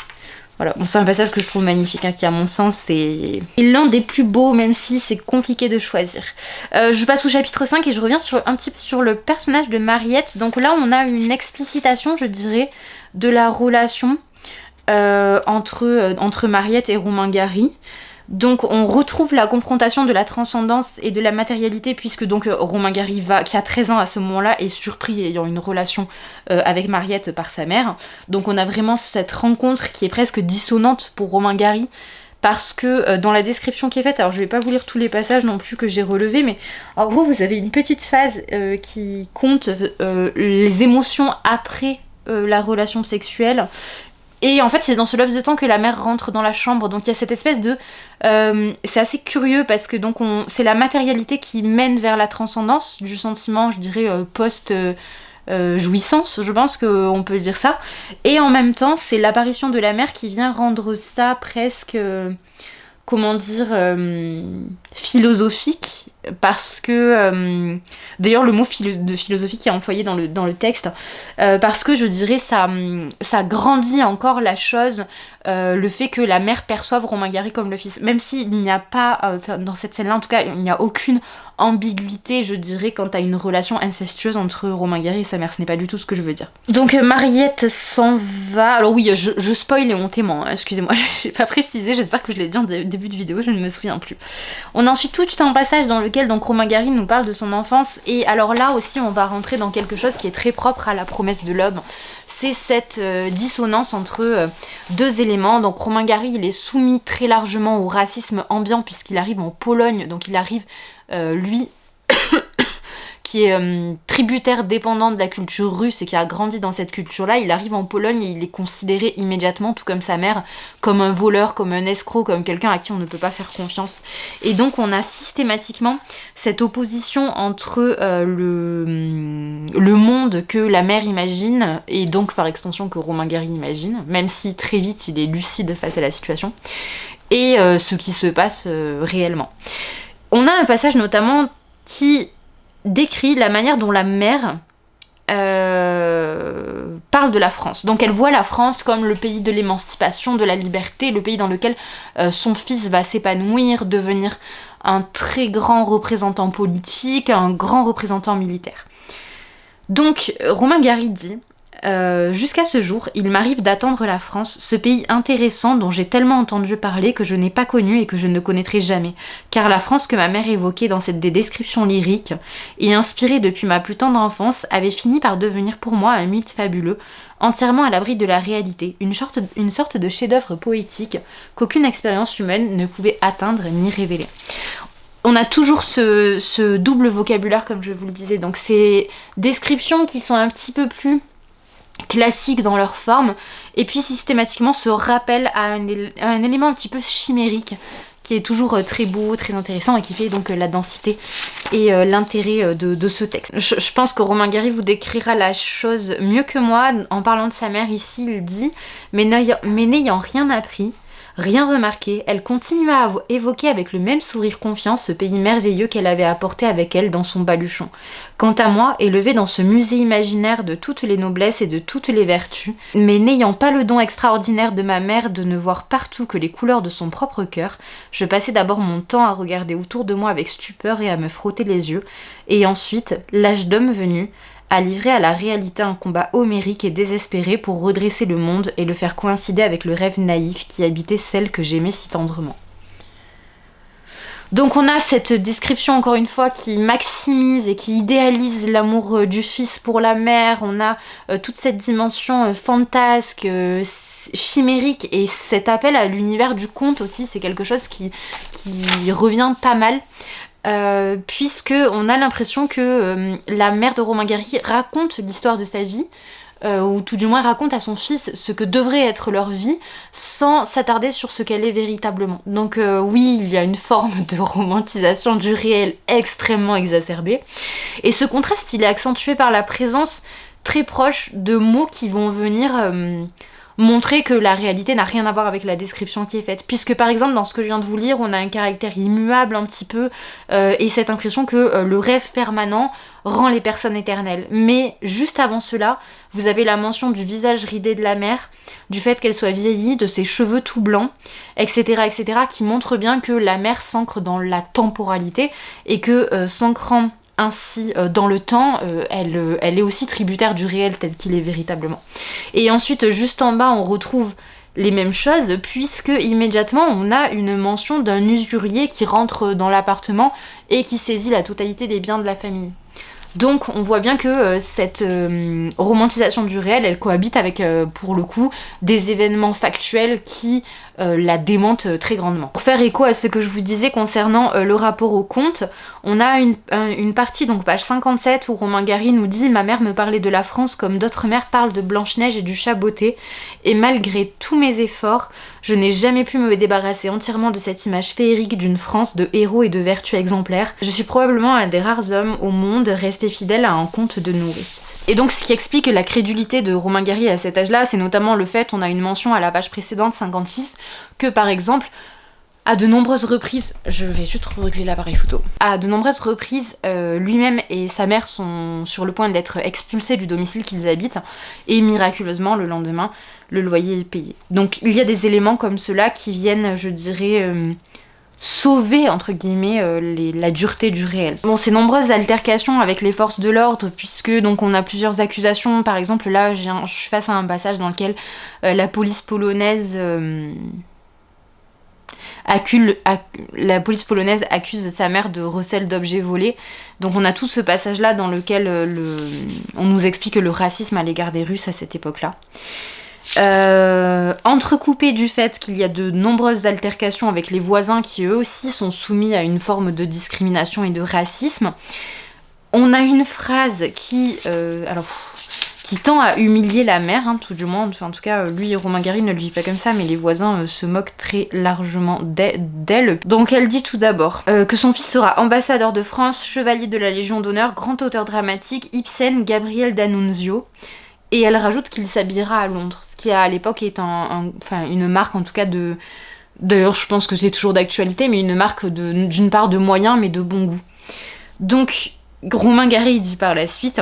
Voilà, bon, c'est un passage que je trouve magnifique, hein, qui à mon sens est l'un des plus beaux, même si c'est compliqué de choisir. Je passe au chapitre 5 et je reviens un petit peu sur le personnage de Mariette. Donc là on a une explicitation, je dirais, de la relation entre Mariette et Romain Gary. Donc on retrouve la confrontation de la transcendance et de la matérialité, puisque donc Romain Gary qui a 13 ans à ce moment-là, est surpris ayant une relation avec Mariette par sa mère. Donc on a vraiment cette rencontre qui est presque dissonante pour Romain Gary, parce que dans la description qui est faite, alors je vais pas vous lire tous les passages non plus que j'ai relevés, mais en gros vous avez une petite phase qui compte les émotions après la relation sexuelle. Et en fait, c'est dans ce laps de temps que la mère rentre dans la chambre. Donc il y a cette espèce de... c'est assez curieux parce que donc c'est la matérialité qui mène vers la transcendance du sentiment, je dirais, post-jouissance, je pense qu'on peut dire ça. Et en même temps, c'est l'apparition de la mère qui vient rendre ça presque... comment dire, philosophique, parce que, d'ailleurs le mot de philosophie qui est employé dans le texte, parce que je dirais ça grandit encore la chose, le fait que la mère perçoive Romain Gary comme le fils, même s'il n'y a pas, dans cette scène-là en tout cas, il n'y a aucune ambiguïté, je dirais, quant à une relation incestueuse entre Romain Gary et sa mère, ce n'est pas du tout ce que je veux dire. Donc Mariette s'en va, alors oui, je spoil éhontément, hein, excusez-moi, je n'ai pas précisé, j'espère que je l'ai dit en début de vidéo, je ne me souviens plus. On a ensuite tout un passage dans lequel donc Romain Gary nous parle de son enfance, et alors là aussi on va rentrer dans quelque chose qui est très propre à La Promesse de l'Aube. C'est cette dissonance entre deux éléments. Donc Romain Gary, il est soumis très largement au racisme ambiant puisqu'il arrive en Pologne, donc il arrive, lui, qui est tributaire dépendant de la culture russe et qui a grandi dans cette culture-là, il arrive en Pologne et il est considéré immédiatement, tout comme sa mère, comme un voleur, comme un escroc, comme quelqu'un à qui on ne peut pas faire confiance. Et donc on a systématiquement cette opposition entre le monde que la mère imagine, et donc par extension que Romain Gary imagine, même si très vite il est lucide face à la situation, et ce qui se passe réellement. On a un passage notamment qui décrit la manière dont la mère parle de la France. Donc elle voit la France comme le pays de l'émancipation, de la liberté, le pays dans lequel son fils va s'épanouir, devenir un très grand représentant politique, un grand représentant militaire. Donc Romain Gary dit: jusqu'à ce jour, il m'arrive d'attendre la France, ce pays intéressant dont j'ai tellement entendu parler que je n'ai pas connu et que je ne connaîtrai jamais. Car la France que ma mère évoquait dans des descriptions lyriques et inspirée depuis ma plus tendre enfance avait fini par devenir pour moi un mythe fabuleux, entièrement à l'abri de la réalité, une sorte de chef-d'œuvre poétique qu'aucune expérience humaine ne pouvait atteindre ni révéler. On a toujours ce double vocabulaire, comme je vous le disais, donc ces descriptions qui sont un petit peu plus classiques dans leur forme, et puis systématiquement ce rappel à un élément un petit peu chimérique qui est toujours très beau, très intéressant, et qui fait donc la densité et l'intérêt de ce texte. Je pense que Romain Gary vous décrira la chose mieux que moi. En parlant de sa mère ici, il dit « Mais n'ayant rien appris, rien remarqué, elle continua à évoquer avec le même sourire confiant ce pays merveilleux qu'elle avait apporté avec elle dans son baluchon. Quant à moi, élevée dans ce musée imaginaire de toutes les noblesses et de toutes les vertus, mais n'ayant pas le don extraordinaire de ma mère de ne voir partout que les couleurs de son propre cœur, je passais d'abord mon temps à regarder autour de moi avec stupeur et à me frotter les yeux, et ensuite, l'âge d'homme venu, à livrer à la réalité un combat homérique et désespéré pour redresser le monde et le faire coïncider avec le rêve naïf qui habitait celle que j'aimais si tendrement. » Donc on a cette description encore une fois qui maximise et qui idéalise l'amour du fils pour la mère, on a toute cette dimension fantasque, chimérique, et cet appel à l'univers du conte aussi, c'est quelque chose qui revient pas mal. Puisque on a l'impression que la mère de Romain Gary raconte l'histoire de sa vie, ou tout du moins raconte à son fils ce que devrait être leur vie, sans s'attarder sur ce qu'elle est véritablement. Donc oui, il y a une forme de romantisation du réel extrêmement exacerbée, et ce contraste il est accentué par la présence très proche de mots qui vont venir montrer que la réalité n'a rien à voir avec la description qui est faite. Puisque par exemple dans ce que je viens de vous lire, on a un caractère immuable un petit peu et cette impression que le rêve permanent rend les personnes éternelles. Mais juste avant cela, vous avez la mention du visage ridé de la mère, du fait qu'elle soit vieillie, de ses cheveux tout blancs, etc. etc. qui montre bien que la mère s'ancre dans la temporalité et que s'ancrant ainsi dans le temps, elle est aussi tributaire du réel tel qu'il est véritablement. Et ensuite, juste en bas, on retrouve les mêmes choses, puisque immédiatement, on a une mention d'un usurier qui rentre dans l'appartement et qui saisit la totalité des biens de la famille. Donc on voit bien que cette romantisation du réel, elle cohabite avec, pour le coup, des événements factuels qui la démentent très grandement. Pour faire écho à ce que je vous disais concernant le rapport au conte, on a une partie, donc page 57, où Romain Gary nous dit « Ma mère me parlait de la France comme d'autres mères parlent de Blanche-Neige et du chat botté, et malgré tous mes efforts, je n'ai jamais pu me débarrasser entièrement de cette image féerique d'une France de héros et de vertus exemplaires. Je suis probablement un des rares hommes au monde restés fidèles à un conte de nourrice. » Et donc ce qui explique la crédulité de Romain Gary à cet âge-là, c'est notamment le fait, on a une mention à la page précédente, 56, que par exemple, à de nombreuses reprises, je vais juste régler l'appareil photo, à de nombreuses reprises, lui-même et sa mère sont sur le point d'être expulsés du domicile qu'ils habitent, et miraculeusement, le lendemain, le loyer est payé. Donc il y a des éléments comme cela qui viennent, je dirais, sauver, entre guillemets, la dureté du réel. Bon, ces nombreuses altercations avec les forces de l'ordre, puisque donc on a plusieurs accusations, par exemple là je suis face à un passage dans lequel la police polonaise accuse sa mère de recel d'objets volés. Donc on a tout ce passage là dans lequel on nous explique le racisme à l'égard des Russes à cette époque-là. Entrecoupé du fait qu'il y a de nombreuses altercations avec les voisins qui eux aussi sont soumis à une forme de discrimination et de racisme. On a une phrase qui tend à humilier la mère, hein, tout du moins, enfin, en tout cas lui, Romain Gary ne le vit pas comme ça, mais les voisins se moquent très largement d'elle. Donc elle dit tout d'abord que son fils sera ambassadeur de France, chevalier de la Légion d'honneur, grand auteur dramatique, Ibsen, Gabriel D'Annunzio. Et elle rajoute qu'il s'habillera à Londres, ce qui à l'époque est une marque en tout cas de... D'ailleurs je pense que c'est toujours d'actualité, mais une marque d'une part de moyens mais de bon goût. Donc Romain Gary dit par la suite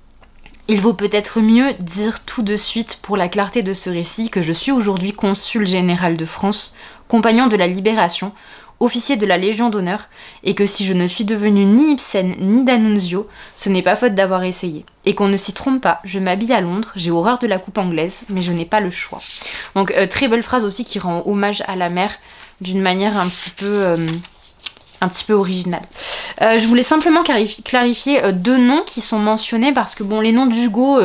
« Il vaut peut-être mieux dire tout de suite pour la clarté de ce récit que je suis aujourd'hui consul général de France, compagnon de la Libération, officier de la Légion d'honneur, et que si je ne suis devenu ni Ibsen ni D'Annunzio, ce n'est pas faute d'avoir essayé. Et qu'on ne s'y trompe pas, je m'habille à Londres, j'ai horreur de la coupe anglaise, mais je n'ai pas le choix. » Donc très belle phrase aussi qui rend hommage à la mère d'une manière un petit peu originale. Je voulais simplement clarifier deux noms qui sont mentionnés, parce que bon, les noms d'Hugo...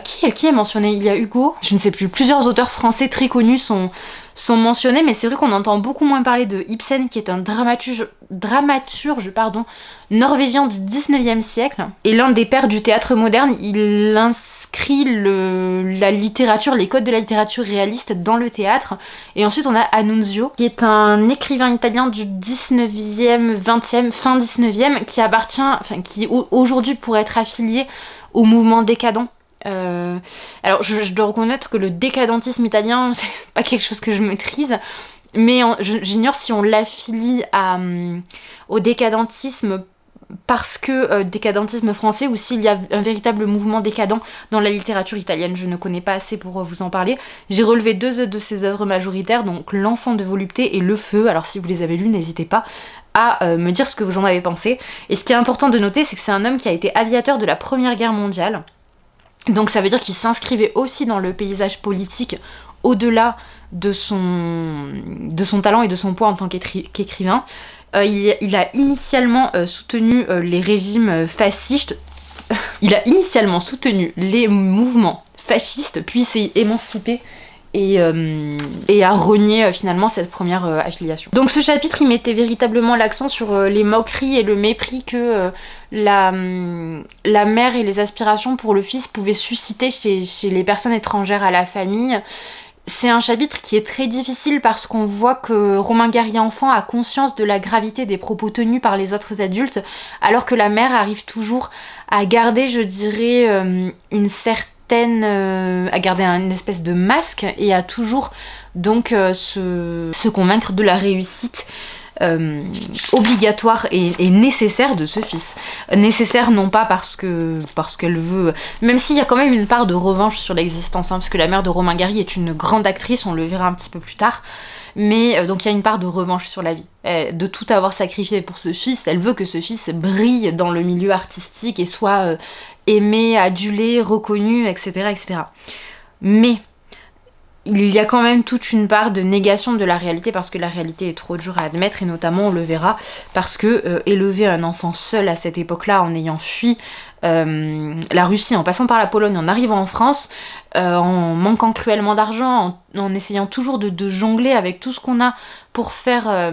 Qui est mentionné? Il y a Hugo, je ne sais plus, plusieurs auteurs français très connus sont mentionnés, mais c'est vrai qu'on entend beaucoup moins parler de Ibsen, qui est un dramaturge norvégien du 19e siècle, et l'un des pères du théâtre moderne. Il inscrit la littérature, les codes de la littérature réaliste dans le théâtre. Et ensuite on a Annunzio, qui est un écrivain italien du 19e, 20e, fin 19e, qui aujourd'hui pourrait être affilié au mouvement décadent. Alors je dois reconnaître que le décadentisme italien, c'est pas quelque chose que je maîtrise, mais j'ignore si on l'affilie au décadentisme parce que décadentisme français, ou s'il y a un véritable mouvement décadent dans la littérature italienne. Je ne connais pas assez pour vous en parler. J'ai relevé deux de ses œuvres majoritaires, donc L'Enfant de volupté et Le Feu. Alors si vous les avez lus, n'hésitez pas à me dire ce que vous en avez pensé. Et ce qui est important de noter, c'est que c'est un homme qui a été aviateur de la Première Guerre mondiale. Donc ça veut dire qu'il s'inscrivait aussi dans le paysage politique au-delà de son talent et de son poids en tant qu'écrivain. Il a initialement soutenu les régimes fascistes. Il a initialement soutenu les mouvements fascistes, puis s'est émancipé et a renié finalement cette première affiliation. Donc ce chapitre, il mettait véritablement l'accent sur les moqueries et le mépris que la mère et les aspirations pour le fils pouvaient susciter chez les personnes étrangères à la famille. C'est un chapitre qui est très difficile parce qu'on voit que Romain Gary enfant a conscience de la gravité des propos tenus par les autres adultes, alors que la mère arrive toujours à garder, je dirais, une certaine à garder une espèce de masque et à toujours donc se convaincre de la réussite obligatoire et nécessaire de ce fils. Nécessaire non pas parce qu'elle veut, même s'il y a quand même une part de revanche sur l'existence, parce que la mère de Romain Gary est une grande actrice, on le verra un petit peu plus tard, mais donc il y a une part de revanche sur la vie, de tout avoir sacrifié pour ce fils. Elle veut que ce fils brille dans le milieu artistique et soit aimé, adulé, reconnu, etc., etc. Mais il y a quand même toute une part de négation de la réalité, parce que la réalité est trop dure à admettre, et notamment on le verra parce que élever un enfant seul à cette époque-là, en ayant fui la Russie, en passant par la Pologne, en arrivant en France, en manquant cruellement d'argent, en essayant toujours de jongler avec tout ce qu'on a pour faire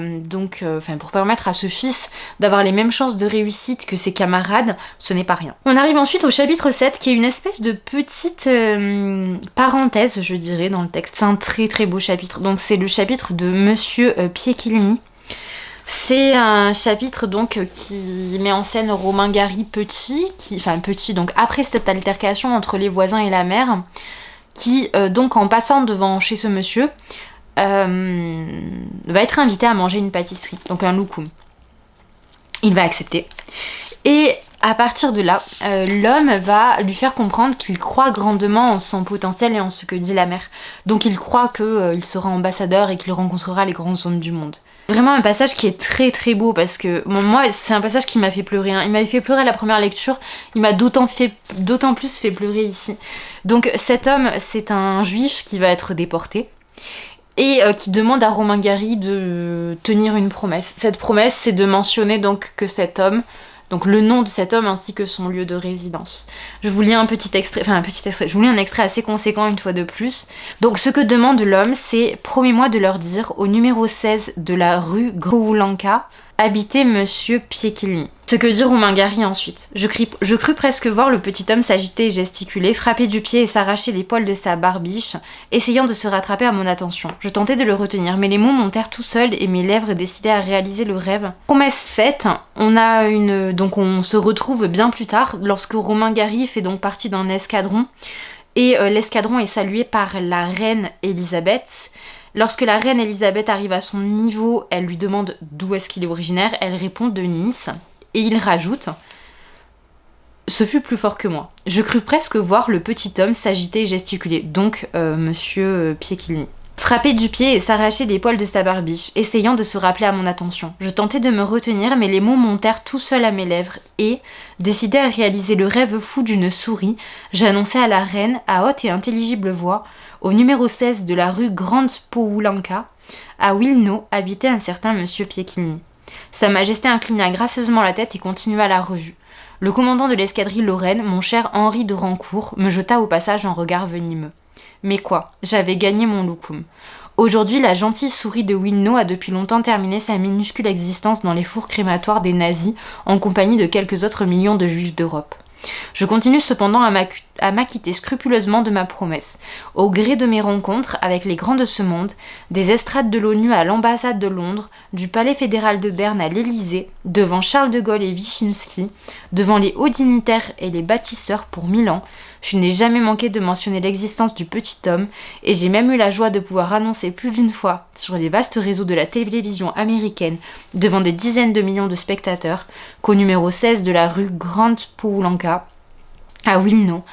pour permettre à ce fils d'avoir les mêmes chances de réussite que ses camarades, ce n'est pas rien. On arrive ensuite au chapitre 7, qui est une espèce de petite parenthèse, je dirais, dans le texte. C'est un très très beau chapitre. Donc c'est le chapitre de Monsieur Piekielny. C'est un chapitre donc qui met en scène Romain Gary petit, donc après cette altercation entre les voisins et la mère, qui donc en passant devant chez ce monsieur va être invité à manger une pâtisserie, donc un loukoum. Il va accepter et à partir de là, l'homme va lui faire comprendre qu'il croit grandement en son potentiel et en ce que dit la mère. Donc il croit qu'il sera ambassadeur et qu'il rencontrera les grands hommes du monde. Vraiment un passage qui est très très beau, parce que moi c'est un passage qui m'a fait pleurer. Il m'avait fait pleurer à la première lecture, il m'a d'autant plus fait pleurer ici. Donc cet homme, c'est un juif qui va être déporté et qui demande à Romain Gary de tenir une promesse. Cette promesse, c'est de mentionner donc que cet homme, donc le nom de cet homme ainsi que son lieu de résidence. Je vous lis un petit extrait, je vous lis un extrait assez conséquent une fois de plus. Donc ce que demande l'homme, c'est « Promets-moi de leur dire, au numéro 16 de la rue Groulanka, habiter Monsieur Piekielny ». Ce que dit Romain Gary ensuite. Je crus presque voir le petit homme s'agiter et gesticuler, frapper du pied et s'arracher les poils de sa barbiche, essayant de se rattraper à mon attention. Je tentais de le retenir, mais les mots montèrent tout seuls et mes lèvres décidaient à réaliser le rêve. Promesse faite, donc on se retrouve bien plus tard, lorsque Romain Gary fait donc partie d'un escadron, et l'escadron est salué par la reine Elisabeth. Lorsque la reine Elisabeth arrive à son niveau, elle lui demande d'où est-ce qu'il est originaire, elle répond de Nice. Et il rajoute « Ce fut plus fort que moi. Je crus presque voir le petit homme s'agiter et gesticuler. » Donc, Monsieur Piekielny. Frapper du pied et s'arracher les poils de sa barbiche, essayant de se rappeler à mon attention. Je tentais de me retenir, mais les mots montèrent tout seuls à mes lèvres et, décidé à réaliser le rêve fou d'une souris, j'annonçai à la reine, à haute et intelligible voix, au numéro 16 de la rue Grande Poulanka, à Wilno, habitait un certain Monsieur Piekielny. Sa Majesté inclina gracieusement la tête et continua la revue. Le commandant de l'escadrille Lorraine, mon cher Henri de Rancourt, me jeta au passage un regard venimeux. Mais quoi, j'avais gagné mon loukoum. Aujourd'hui, la gentille souris de Wilno a depuis longtemps terminé sa minuscule existence dans les fours crématoires des nazis, en compagnie de quelques autres millions de juifs d'Europe. Je continue cependant à m'acquitter scrupuleusement de ma promesse. Au gré de mes rencontres avec les grands de ce monde, des estrades de l'ONU à l'ambassade de Londres, du palais fédéral de Berne à l'Élysée, devant Charles de Gaulle et Wyszynski, devant les hauts dignitaires et les bâtisseurs pour Milan, je n'ai jamais manqué de mentionner l'existence du petit homme, et j'ai même eu la joie de pouvoir annoncer plus d'une fois, sur les vastes réseaux de la télévision américaine, devant des dizaines de millions de spectateurs, qu'au numéro 16 de la rue Grande Poulanka, à Wilno,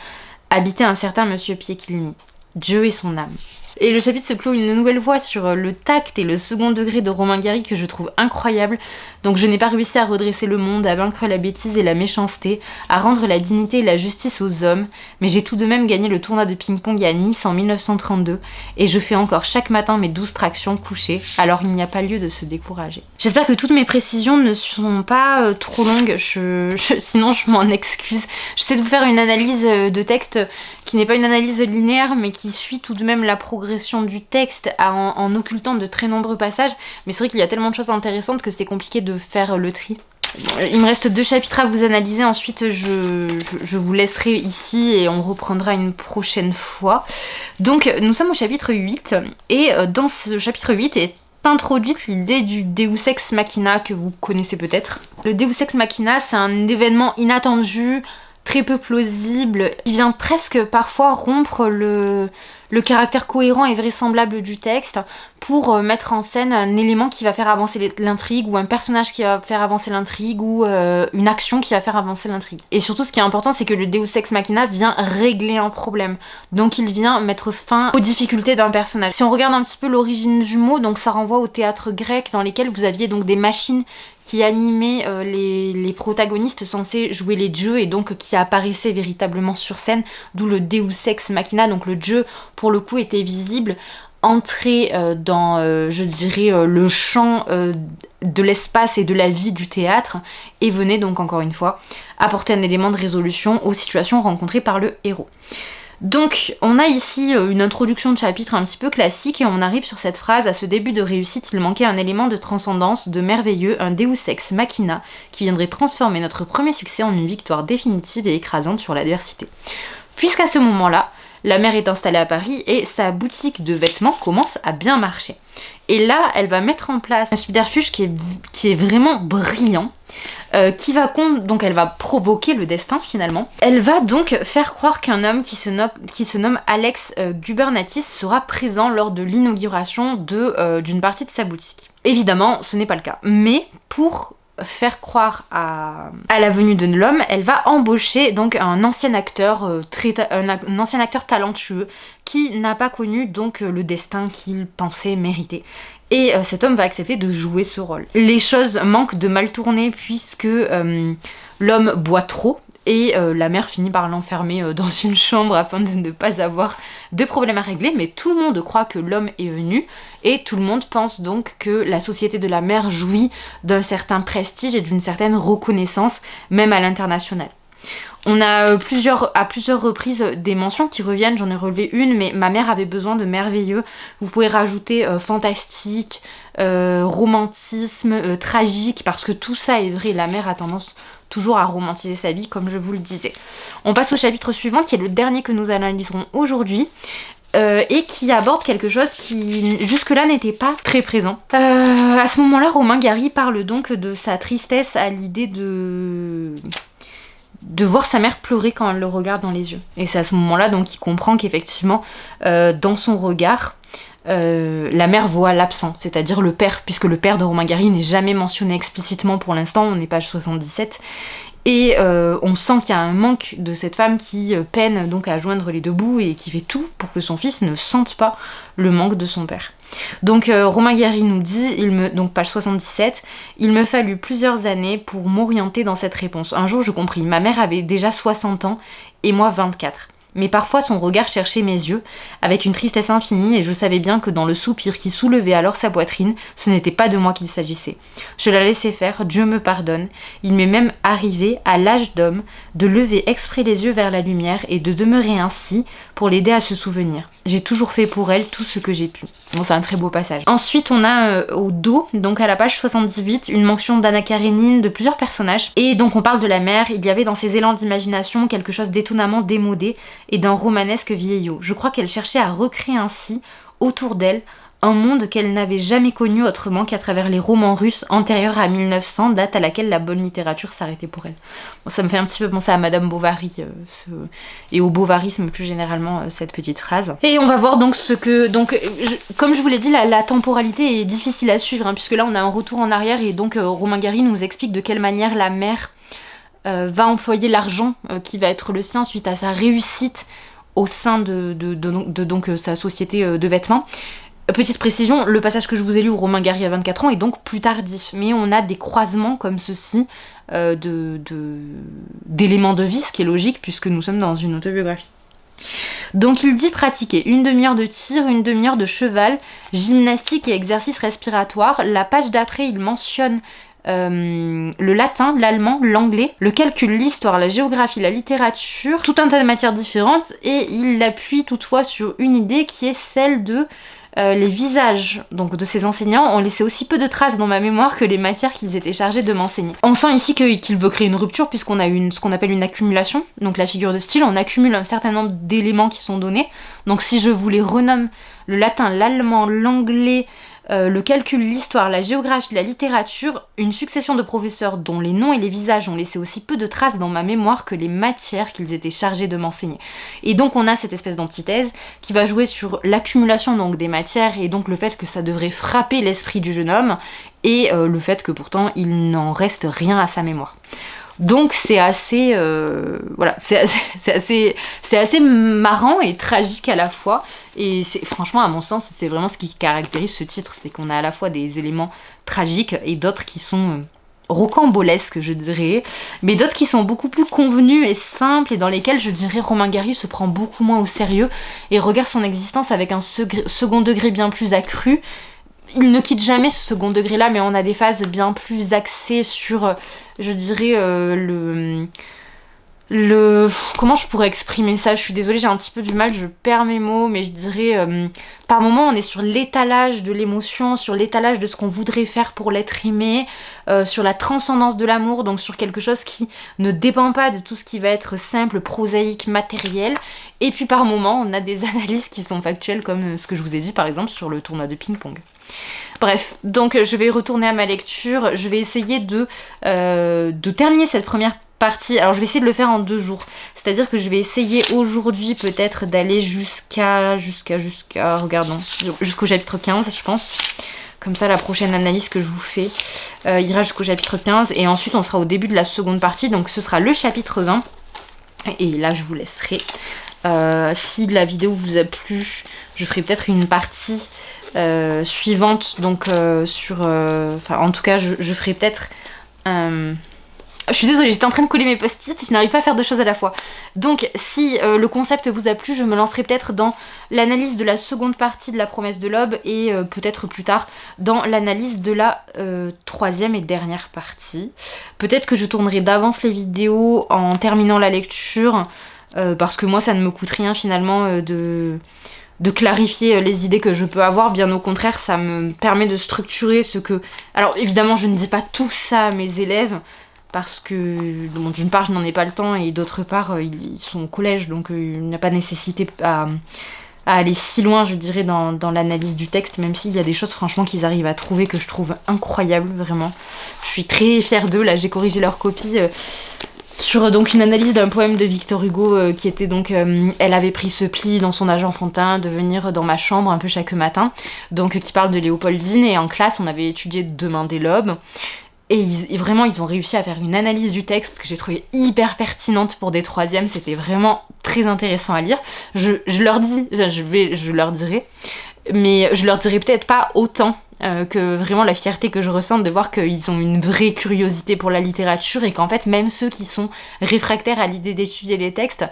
habitait un certain Monsieur Piekielny. Dieu et son âme. Et le chapitre se clôt une nouvelle fois sur le tact et le second degré de Romain Gary que je trouve incroyable. Donc je n'ai pas réussi à redresser le monde, à vaincre la bêtise et la méchanceté, à rendre la dignité et la justice aux hommes, mais j'ai tout de même gagné le tournoi de ping-pong à Nice en 1932 et je fais encore chaque matin mes 12 tractions couchées, alors il n'y a pas lieu de se décourager. J'espère que toutes mes précisions ne sont pas trop longues, sinon je m'en excuse. J'essaie de vous faire une analyse de texte qui n'est pas une analyse linéaire mais qui suit tout de même la progression du texte en occultant de très nombreux passages, mais c'est vrai qu'il y a tellement de choses intéressantes que c'est compliqué de faire le tri. Il me reste 2 chapitres à vous analyser, ensuite je vous laisserai ici et on reprendra une prochaine fois. Donc nous sommes au chapitre 8 et dans ce chapitre 8 est introduite l'idée du Deus Ex Machina que vous connaissez peut-être. Le Deus Ex Machina, c'est un événement inattendu, très peu plausible, qui vient presque parfois rompre le caractère cohérent et vraisemblable du texte pour mettre en scène un élément qui va faire avancer l'intrigue, ou un personnage qui va faire avancer l'intrigue, ou une action qui va faire avancer l'intrigue. Et surtout, ce qui est important, c'est que le Deus Ex Machina vient régler un problème. Donc il vient mettre fin aux difficultés d'un personnage. Si on regarde un petit peu l'origine du mot, donc ça renvoie au théâtre grec, dans lesquels vous aviez donc des machines qui animaient les protagonistes censés jouer les dieux, et donc qui apparaissaient véritablement sur scène, d'où le Deus Ex Machina. Donc le dieu, pour le coup, était visible, entrer dans, je dirais, le champ de l'espace et de la vie du théâtre, et venait donc, encore une fois, apporter un élément de résolution aux situations rencontrées par le héros. Donc on a ici une introduction de chapitre un petit peu classique, et on arrive sur cette phrase: à ce début de réussite, il manquait un élément de transcendance, de merveilleux, un Deus Ex Machina qui viendrait transformer notre premier succès en une victoire définitive et écrasante sur l'adversité. Puisqu'à ce moment-là, la mère est installée à Paris et sa boutique de vêtements commence à bien marcher. Et là, elle va mettre en place un subterfuge qui est vraiment brillant, donc elle va provoquer le destin finalement. Elle va donc faire croire qu'un homme qui se nomme Alex Gubernatis sera présent lors de l'inauguration d'une partie de sa boutique. Évidemment, ce n'est pas le cas. Mais pour faire croire à la venue de l'homme, elle va embaucher donc un ancien acteur talentueux qui n'a pas connu donc le destin qu'il pensait mériter. Et cet homme va accepter de jouer ce rôle. Les choses manquent de mal tourner puisque l'homme boit trop, et la mère finit par l'enfermer dans une chambre afin de ne pas avoir de problème à régler, mais tout le monde croit que l'homme est venu, et tout le monde pense donc que la société de la mère jouit d'un certain prestige et d'une certaine reconnaissance, même à l'international. On a à plusieurs reprises des mentions qui reviennent, j'en ai relevé une, mais ma mère avait besoin de merveilleux. Vous pouvez rajouter fantastique, romantisme, tragique, parce que tout ça est vrai, la mère a tendance toujours à romantiser sa vie, comme je vous le disais. On passe au chapitre suivant, qui est le dernier que nous analyserons aujourd'hui, et qui aborde quelque chose qui jusque-là n'était pas très présent. À ce moment-là, Romain Gary parle donc de sa tristesse à l'idée de voir sa mère pleurer quand elle le regarde dans les yeux. Et c'est à ce moment-là donc qu'il comprend qu'effectivement, dans son regard, la mère voit l'absent, c'est-à-dire le père, puisque le père de Romain Gary n'est jamais mentionné explicitement pour l'instant, on est page 77, et on sent qu'il y a un manque de cette femme qui peine donc à joindre les deux bouts et qui fait tout pour que son fils ne sente pas le manque de son père. Donc Romain Gary nous dit, donc page 77, il me fallut plusieurs années pour m'orienter dans cette réponse. Un jour je compris, ma mère avait déjà 60 ans et moi 24. Mais parfois son regard cherchait mes yeux, avec une tristesse infinie, et je savais bien que dans le soupir qui soulevait alors sa poitrine, ce n'était pas de moi qu'il s'agissait. Je la laissais faire, Dieu me pardonne. Il m'est même arrivé, à l'âge d'homme, de lever exprès les yeux vers la lumière et de demeurer ainsi pour l'aider à se souvenir. J'ai toujours fait pour elle tout ce que j'ai pu. Bon, c'est un très beau passage. Ensuite, on a au dos, donc à la page 78, une mention d'Anna Karénine, de plusieurs personnages. Et donc on parle de la mère, il y avait dans ses élans d'imagination quelque chose d'étonnamment démodé et d'un romanesque vieillot. Je crois qu'elle cherchait à recréer ainsi, autour d'elle, un monde qu'elle n'avait jamais connu autrement qu'à travers les romans russes antérieurs à 1900, date à laquelle la bonne littérature s'arrêtait pour elle. Bon, ça me fait un petit peu penser à Madame Bovary, et au bovarisme plus généralement, cette petite phrase. Et on va voir donc comme je vous l'ai dit, la temporalité est difficile à suivre, hein, puisque là on a un retour en arrière, et donc Romain Gary nous explique de quelle manière la mère va employer l'argent qui va être le sien suite à sa réussite au sein de sa société de vêtements. Petite précision, le passage que je vous ai lu où Romain Gary a 24 ans est donc plus tardif, mais on a des croisements comme ceci d'éléments de vie, ce qui est logique puisque nous sommes dans une autobiographie. Donc il dit pratiquer 1 demi-heure de tir, 1 demi-heure de cheval, gymnastique et exercices respiratoires. La page d'après, il mentionne le latin, l'allemand, l'anglais, le calcul, l'histoire, la géographie, la littérature, tout un tas de matières différentes, et il l'appuie toutefois sur une idée qui est celle de les visages donc de ces enseignants ont laissé aussi peu de traces dans ma mémoire que les matières qu'ils étaient chargés de m'enseigner. On sent ici qu'il veut créer une rupture puisqu'on a ce qu'on appelle une accumulation, donc la figure de style, on accumule un certain nombre d'éléments qui sont donnés. Donc si je vous les renomme, le latin, l'allemand, l'anglais, le calcul, l'histoire, la géographie, la littérature, une succession de professeurs dont les noms et les visages ont laissé aussi peu de traces dans ma mémoire que les matières qu'ils étaient chargés de m'enseigner. Et donc on a cette espèce d'antithèse qui va jouer sur l'accumulation donc des matières et donc le fait que ça devrait frapper l'esprit du jeune homme et le fait que pourtant il n'en reste rien à sa mémoire. Donc c'est assez, voilà, c'est assez marrant et tragique à la fois. Et franchement, à mon sens, c'est vraiment ce qui caractérise ce titre, c'est qu'on a à la fois des éléments tragiques et d'autres qui sont rocambolesques, je dirais, mais d'autres qui sont beaucoup plus convenus et simples et dans lesquels, je dirais, Romain Gary se prend beaucoup moins au sérieux et regarde son existence avec un second degré bien plus accru. Il ne quitte jamais ce second degré-là, mais on a des phases bien plus axées sur, je dirais, comment je pourrais exprimer ça? Je suis désolée, j'ai un petit peu du mal, je perds mes mots, mais je dirais, par moments, on est sur l'étalage de l'émotion, sur l'étalage de ce qu'on voudrait faire pour l'être aimé, sur la transcendance de l'amour, donc sur quelque chose qui ne dépend pas de tout ce qui va être simple, prosaïque, matériel. Et puis par moments, on a des analyses qui sont factuelles, comme ce que je vous ai dit, par exemple, sur le tournoi de ping-pong. Bref, donc je vais retourner à ma lecture, je vais essayer de terminer cette première partie. Alors je vais essayer de le faire en 2 jours, c'est-à-dire que je vais essayer aujourd'hui peut-être d'aller regardons, jusqu'au chapitre 15 je pense. Comme ça la prochaine analyse que je vous fais ira jusqu'au chapitre 15 et ensuite on sera au début de la seconde partie, donc ce sera le chapitre 20 et là je vous laisserai. Si la vidéo vous a plu, je ferai peut-être une partie suivante, donc en tout cas je ferai peut-être je suis désolée, j'étais en train de coller mes post-it, je n'arrive pas à faire 2 choses à la fois. Donc si le concept vous a plu, je me lancerai peut-être dans l'analyse de la seconde partie de La Promesse de l'Aube et peut-être plus tard dans l'analyse de la 3e et dernière partie. Peut-être que je tournerai d'avance les vidéos en terminant la lecture, parce que moi ça ne me coûte rien finalement de clarifier les idées que je peux avoir, bien au contraire ça me permet de structurer ce que... Alors évidemment je ne dis pas tout ça à mes élèves, parce que bon, d'une part je n'en ai pas le temps et d'autre part ils sont au collège, donc il n'y a pas nécessité à aller si loin je dirais dans l'analyse du texte, même s'il y a des choses franchement qu'ils arrivent à trouver que je trouve incroyables, vraiment. Je suis très fière d'eux, là j'ai corrigé leur copie sur donc une analyse d'un poème de Victor Hugo qui était donc elle avait pris ce pli dans son âge enfantin de venir dans ma chambre un peu chaque matin, donc qui parle de Léopoldine, et en classe on avait étudié Demain dès l'aube. Et vraiment, ils ont réussi à faire une analyse du texte que j'ai trouvé hyper pertinente pour des 3e. C'était vraiment très intéressant à lire. Je leur dis, je leur dirai, mais je leur dirai peut-être pas autant que vraiment la fierté que je ressens de voir qu'ils ont une vraie curiosité pour la littérature et qu'en fait, même ceux qui sont réfractaires à l'idée d'étudier les textes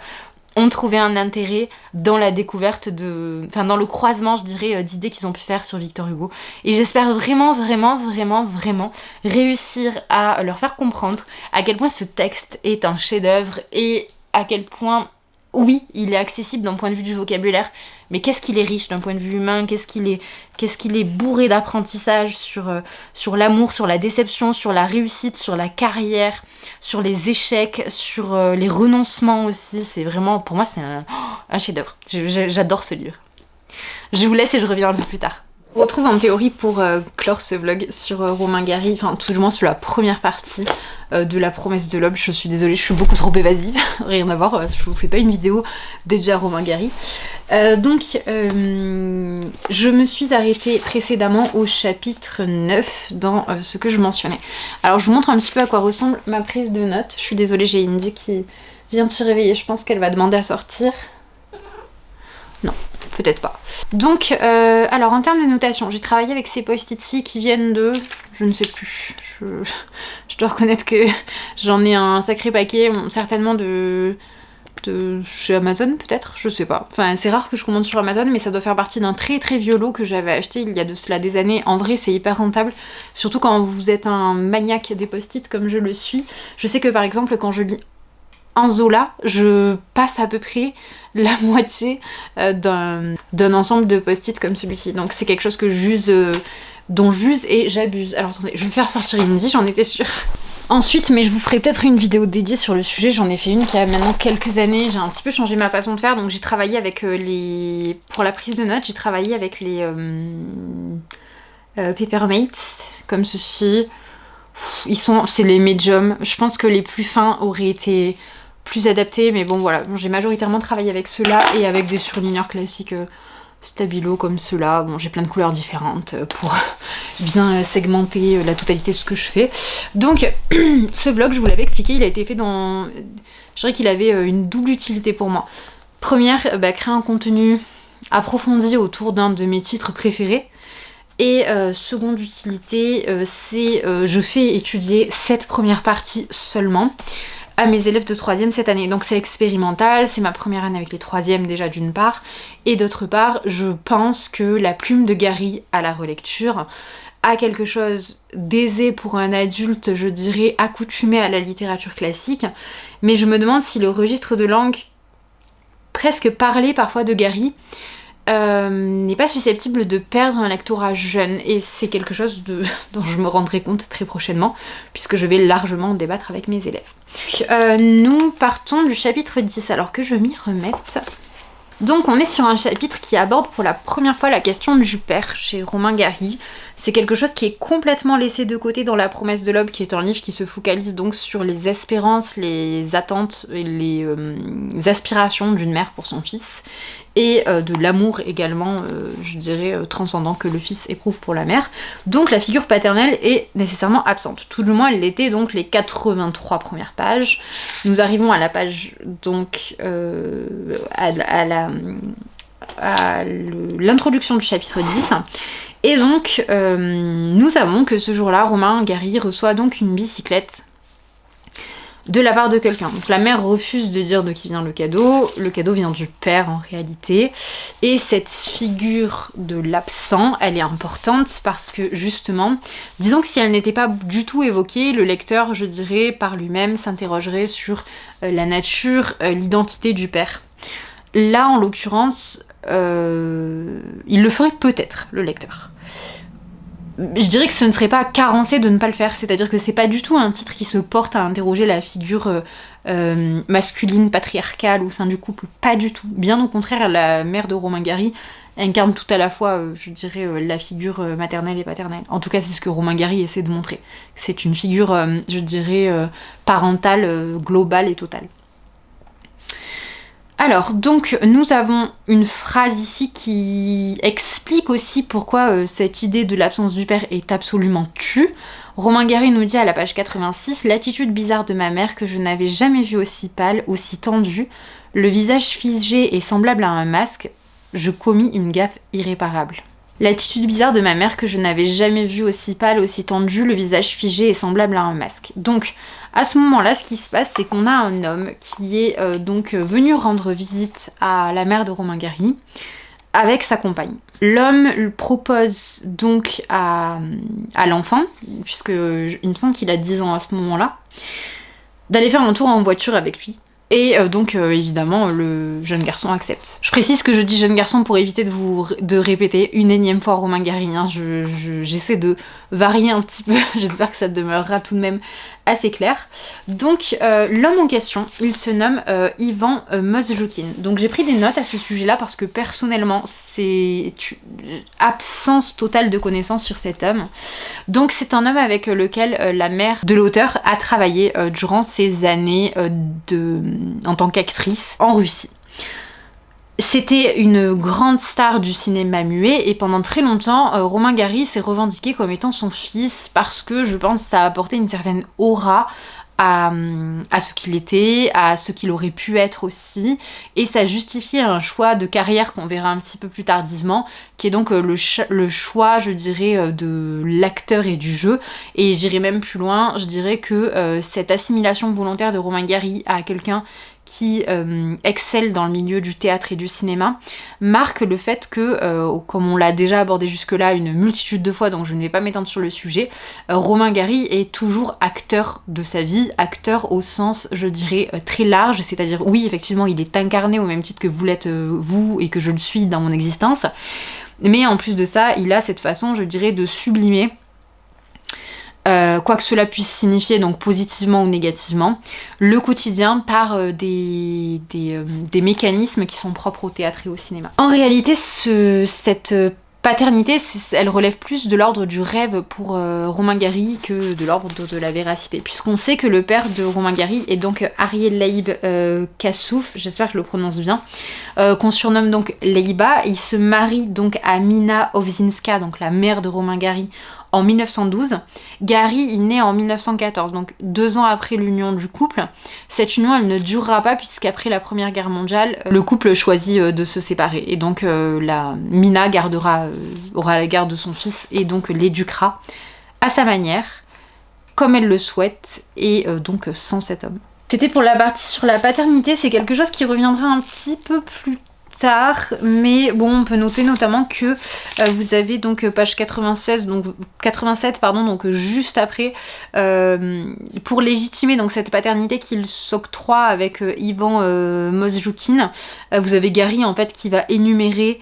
ont trouvé un intérêt dans la découverte dans le croisement, je dirais, d'idées qu'ils ont pu faire sur Victor Hugo. Et j'espère vraiment réussir à leur faire comprendre à quel point ce texte est un chef-d'œuvre et à quel point, oui, il est accessible d'un point de vue du vocabulaire, mais qu'est-ce qu'il est riche d'un point de vue humain, qu'est-ce qu'il est bourré d'apprentissage sur l'amour, sur la déception, sur la réussite, sur la carrière, sur les échecs, sur les renoncements aussi. C'est vraiment, pour moi, c'est un chef-d'œuvre. J'adore ce livre. Je vous laisse et je reviens un peu plus tard. On retrouve en théorie pour clore ce vlog sur Romain Gary, enfin tout du moins sur la première partie de La Promesse de l'Aube. Je suis désolée, je suis beaucoup trop évasive, rien à voir, je vous fais pas une vidéo dédiée à Romain Gary. Je me suis arrêtée précédemment au chapitre 9 dans ce que je mentionnais. Alors je vous montre un petit peu à quoi ressemble ma prise de notes. Je suis désolée, j'ai Indy qui vient de se réveiller, je pense qu'elle va demander à sortir. Non, peut-être pas. Donc, alors en termes de notation, j'ai travaillé avec ces post-it-ci qui viennent de... je ne sais plus. Je dois reconnaître que j'en ai un sacré paquet, certainement de chez Amazon peut-être, je sais pas. Enfin, c'est rare que je commande sur Amazon, mais ça doit faire partie d'un très très vieux lot que j'avais acheté il y a de cela des années. En vrai, c'est hyper rentable, surtout quand vous êtes un maniaque des post-it comme je le suis. Je sais que par exemple, quand je lis un Zola, je passe à peu près la moitié d'un ensemble de post-it comme celui-ci. Donc c'est quelque chose que dont j'use et j'abuse. Alors attendez, je vais faire sortir Indy, j'en étais sûre. Ensuite, mais je vous ferai peut-être une vidéo dédiée sur le sujet, j'en ai fait une qui a maintenant quelques années, j'ai un petit peu changé ma façon de faire, donc j'ai travaillé avec pour la prise de notes, j'ai travaillé avec Peppermate, comme ceci. C'est les médiums. Je pense que les plus fins auraient été plus adaptés, mais bon voilà. Bon, j'ai majoritairement travaillé avec ceux-là et avec des surligneurs classiques stabilo comme ceux-là. Bon, j'ai plein de couleurs différentes pour bien segmenter la totalité de ce que je fais. Donc, ce vlog, je vous l'avais expliqué, il a été fait dans... Je dirais qu'il avait une double utilité pour moi. Première, créer un contenu approfondi autour d'un de mes titres préférés. Et seconde utilité, c'est je fais étudier cette première partie seulement à mes élèves de 3e cette année. Donc c'est expérimental, c'est ma première année avec les 3e déjà d'une part. Et d'autre part, je pense que la plume de Gary à la relecture a quelque chose d'aisé pour un adulte, je dirais, accoutumé à la littérature classique. Mais je me demande si le registre de langue presque parlé parfois de Gary n'est pas susceptible de perdre un lectorat jeune, et c'est quelque chose dont je me rendrai compte très prochainement puisque je vais largement débattre avec mes élèves. Nous partons du chapitre 10, alors que je m'y remette. Donc on est sur un chapitre qui aborde pour la première fois la question du père chez Romain Gary. C'est quelque chose qui est complètement laissé de côté dans La promesse de l'aube, qui est un livre qui se focalise donc sur les espérances, les attentes et les aspirations d'une mère pour son fils, et de l'amour également, je dirais, transcendant que le fils éprouve pour la mère. Donc la figure paternelle est nécessairement absente. Tout du moins elle l'était donc les 83 premières pages. Nous arrivons à la page donc à l'introduction du chapitre 10. Et donc nous savons que ce jour-là, Romain Gary reçoit donc une bicyclette de la part de quelqu'un. Donc la mère refuse de dire de qui vient le cadeau vient du père en réalité, et cette figure de l'absent, elle est importante parce que justement, disons que si elle n'était pas du tout évoquée, le lecteur, je dirais, par lui-même s'interrogerait sur la nature, l'identité du père. Là, en l'occurrence, il le ferait peut-être, le lecteur. Je dirais que ce ne serait pas carencé de ne pas le faire, c'est-à-dire que c'est pas du tout un titre qui se porte à interroger la figure masculine, patriarcale au sein du couple, pas du tout. Bien au contraire, la mère de Romain Gary incarne tout à la fois, je dirais, la figure maternelle et paternelle. En tout cas, c'est ce que Romain Gary essaie de montrer. C'est une figure, je dirais, parentale, globale et totale. Alors, donc, nous avons une phrase ici qui explique aussi pourquoi cette idée de l'absence du père est absolument tue. Romain Gary nous dit à la page 86 « L'attitude bizarre de ma mère que je n'avais jamais vue aussi pâle, aussi tendue, le visage figé et semblable à un masque, je commis une gaffe irréparable. » L'attitude bizarre de ma mère que je n'avais jamais vue aussi pâle, aussi tendue, le visage figé et semblable à un masque. Donc, à ce moment-là, ce qui se passe, c'est qu'on a un homme qui est donc venu rendre visite à la mère de Romain Gary avec sa compagne. L'homme propose donc à l'enfant, puisque il me semble qu'il a 10 ans à ce moment-là, d'aller faire un tour en voiture avec lui. Et donc évidemment le jeune garçon accepte. Je précise que je dis jeune garçon pour éviter de répéter une énième fois Romain Gary, hein. J'essaie de varier un petit peu, j'espère que ça demeurera tout de même assez clair. Donc l'homme en question, il se nomme Ivan Mozjoukine. Donc j'ai pris des notes à ce sujet-là parce que personnellement c'est absence totale de connaissances sur cet homme. Donc c'est un homme avec lequel la mère de l'auteur a travaillé durant ses années en tant qu'actrice en Russie. C'était une grande star du cinéma muet et pendant très longtemps, Romain Gary s'est revendiqué comme étant son fils parce que je pense que ça a apporté une certaine aura à ce qu'il était, à ce qu'il aurait pu être aussi, et ça justifiait un choix de carrière qu'on verra un petit peu plus tardivement, qui est donc le choix, je dirais, de l'acteur et du jeu, et j'irai même plus loin, je dirais que cette assimilation volontaire de Romain Gary à quelqu'un qui excelle dans le milieu du théâtre et du cinéma, marque le fait que, comme on l'a déjà abordé jusque-là une multitude de fois, donc je ne vais pas m'étendre sur le sujet, Romain Gary est toujours acteur de sa vie, acteur au sens, je dirais, très large, c'est-à-dire, oui, effectivement, il est incarné au même titre que vous l'êtes vous et que je le suis dans mon existence, mais en plus de ça, il a cette façon, je dirais, de sublimer quoi que cela puisse signifier, donc positivement ou négativement, le quotidien par des mécanismes qui sont propres au théâtre et au cinéma. En réalité, cette paternité, elle relève plus de l'ordre du rêve pour Romain Gary que de l'ordre de la véracité, puisqu'on sait que le père de Romain Gary est donc Ariel Laïb Kassouf, j'espère que je le prononce bien, qu'on surnomme donc Leiba. Il se marie donc à Mina Owsinska, donc la mère de Romain Gary, en 1912. Gary, il naît en 1914, donc 2 ans après l'union du couple. Cette union, elle ne durera pas puisqu'après la Première Guerre mondiale, le couple choisit de se séparer. Et donc Mina aura la garde de son fils et donc l'éduquera à sa manière, comme elle le souhaite, et donc sans cet homme. C'était pour la partie sur la paternité, c'est quelque chose qui reviendra un petit peu plus tard, mais bon, on peut noter notamment que vous avez donc page 87 donc juste après, pour légitimer donc cette paternité qu'il s'octroie avec Ivan Mosjoukine, vous avez Gary en fait qui va énumérer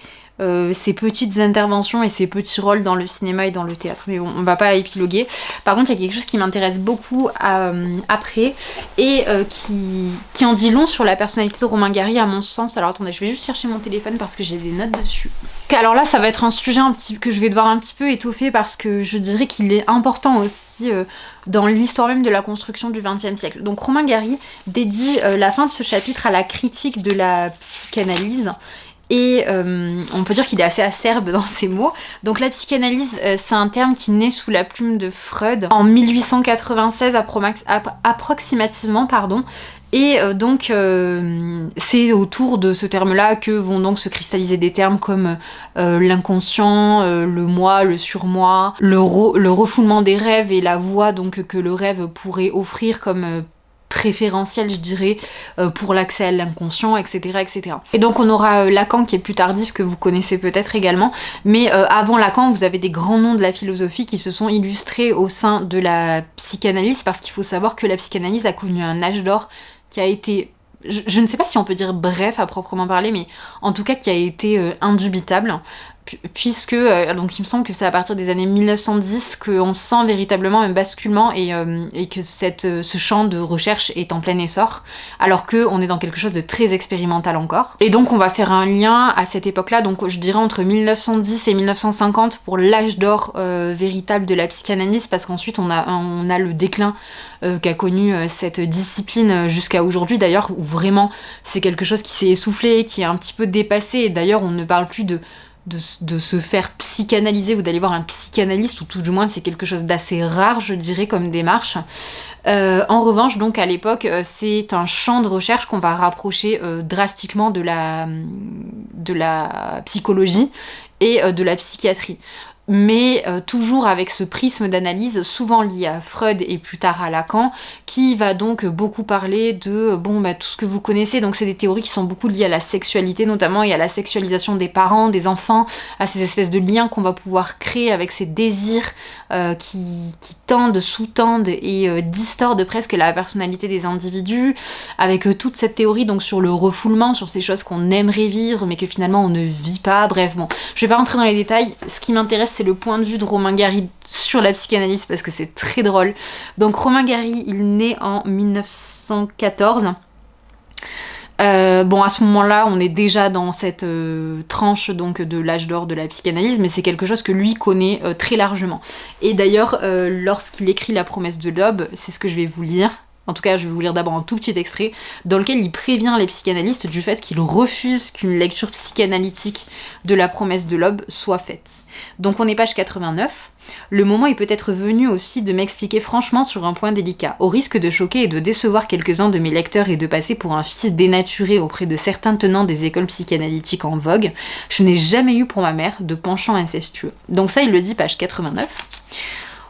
ses petites interventions et ses petits rôles dans le cinéma et dans le théâtre, mais bon, on va pas épiloguer. Par contre, il y a quelque chose qui m'intéresse beaucoup après, et qui en dit long sur la personnalité de Romain Gary à mon sens. Alors attendez, je vais juste chercher mon téléphone parce que j'ai des notes dessus. Alors là, ça va être un sujet que je vais devoir un petit peu étoffer parce que je dirais qu'il est important aussi dans l'histoire même de la construction du XXe siècle. Donc Romain Gary dédie la fin de ce chapitre à la critique de la psychanalyse. Et on peut dire qu'il est assez acerbe dans ses mots. Donc la psychanalyse, c'est un terme qui naît sous la plume de Freud en 1896 approximativement, pardon. Et donc c'est autour de ce terme-là que vont donc se cristalliser des termes comme l'inconscient, le moi, le surmoi, le refoulement des rêves et la voie donc que le rêve pourrait offrir comme préférentiel, je dirais, pour l'accès à l'inconscient, etc., etc. Et donc on aura Lacan qui est plus tardif, que vous connaissez peut-être également, mais avant Lacan, vous avez des grands noms de la philosophie qui se sont illustrés au sein de la psychanalyse, parce qu'il faut savoir que la psychanalyse a connu un âge d'or qui a été, je ne sais pas si on peut dire bref à proprement parler, mais en tout cas qui a été indubitable, puisque donc il me semble que c'est à partir des années 1910 qu'on sent véritablement un basculement et que ce champ de recherche est en plein essor, alors qu'on est dans quelque chose de très expérimental encore. Et donc on va faire un lien à cette époque-là, donc je dirais entre 1910 et 1950 pour l'âge d'or véritable de la psychanalyse, parce qu'ensuite on a le déclin qu'a connu cette discipline jusqu'à aujourd'hui d'ailleurs, où vraiment c'est quelque chose qui s'est essoufflé, qui est un petit peu dépassé, et d'ailleurs on ne parle plus de se faire psychanalyser ou d'aller voir un psychanalyste, ou tout du moins c'est quelque chose d'assez rare, je dirais, comme démarche. En revanche, donc à l'époque, c'est un champ de recherche qu'on va rapprocher drastiquement de la psychologie et de la psychiatrie. Mais toujours avec ce prisme d'analyse souvent lié à Freud et plus tard à Lacan, qui va donc beaucoup parler de tout ce que vous connaissez. Donc c'est des théories qui sont beaucoup liées à la sexualité notamment, et à la sexualisation des parents, des enfants, à ces espèces de liens qu'on va pouvoir créer avec ces désirs qui tendent, sous-tendent et distordent presque la personnalité des individus, avec toute cette théorie donc sur le refoulement, sur ces choses qu'on aimerait vivre mais que finalement on ne vit pas. Bref, bon, je vais pas rentrer dans les détails. Ce qui m'intéresse, c'est le point de vue de Romain Gary sur la psychanalyse, parce que c'est très drôle. Donc Romain Gary, il naît en 1914. À ce moment-là, on est déjà dans cette tranche donc de l'âge d'or de la psychanalyse, mais c'est quelque chose que lui connaît très largement. Et d'ailleurs, lorsqu'il écrit La promesse de l'aube, c'est ce que je vais vous lire. En tout cas, je vais vous lire d'abord un tout petit extrait dans lequel il prévient les psychanalystes du fait qu'il refuse qu'une lecture psychanalytique de La promesse de l'aube soit faite. Donc on est page 89. Le moment est peut-être venu aussi de m'expliquer franchement sur un point délicat, au risque de choquer et de décevoir quelques-uns de mes lecteurs et de passer pour un fils dénaturé auprès de certains tenants des écoles psychanalytiques en vogue. Je n'ai jamais eu pour ma mère de penchant incestueux. Donc ça, il le dit page 89.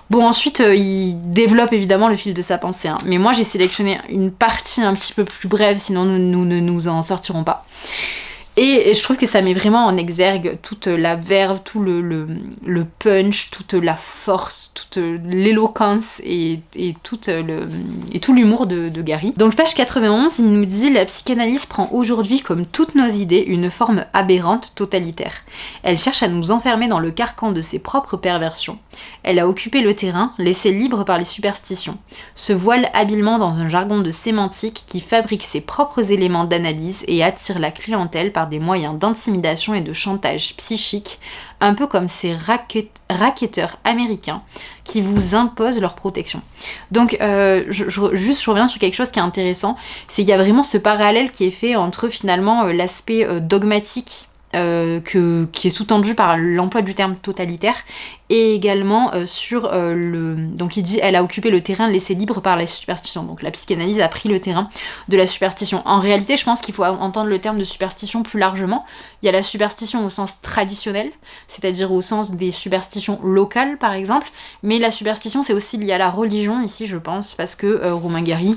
Bon, ensuite, il développe évidemment le fil de sa pensée, hein. Mais moi, j'ai sélectionné une partie un petit peu plus brève, sinon nous ne nous en sortirons pas. Et je trouve que ça met vraiment en exergue toute la verve, tout le punch, toute la force, toute l'éloquence et tout l'humour de Gary. Donc page 91, il nous dit « La psychanalyse prend aujourd'hui, comme toutes nos idées, une forme aberrante, totalitaire. Elle cherche à nous enfermer dans le carcan de ses propres perversions. Elle a occupé le terrain, laissé libre par les superstitions, se voile habilement dans un jargon de sémantique qui fabrique ses propres éléments d'analyse et attire la clientèle par par des moyens d'intimidation et de chantage psychique, un peu comme ces racketteurs américains qui vous imposent leur protection. Donc je reviens sur quelque chose qui est intéressant, c'est qu'il y a vraiment ce parallèle qui est fait entre finalement l'aspect dogmatique qui est sous-tendu par l'emploi du terme totalitaire, et également sur donc il dit elle a occupé le terrain laissé libre par la superstition. Donc la psychanalyse a pris le terrain de la superstition. En réalité, je pense qu'il faut entendre le terme de superstition plus largement. Il y a la superstition au sens traditionnel, c'est-à-dire au sens des superstitions locales par exemple, mais la superstition c'est aussi lié à la religion ici, je pense, parce que Romain Gary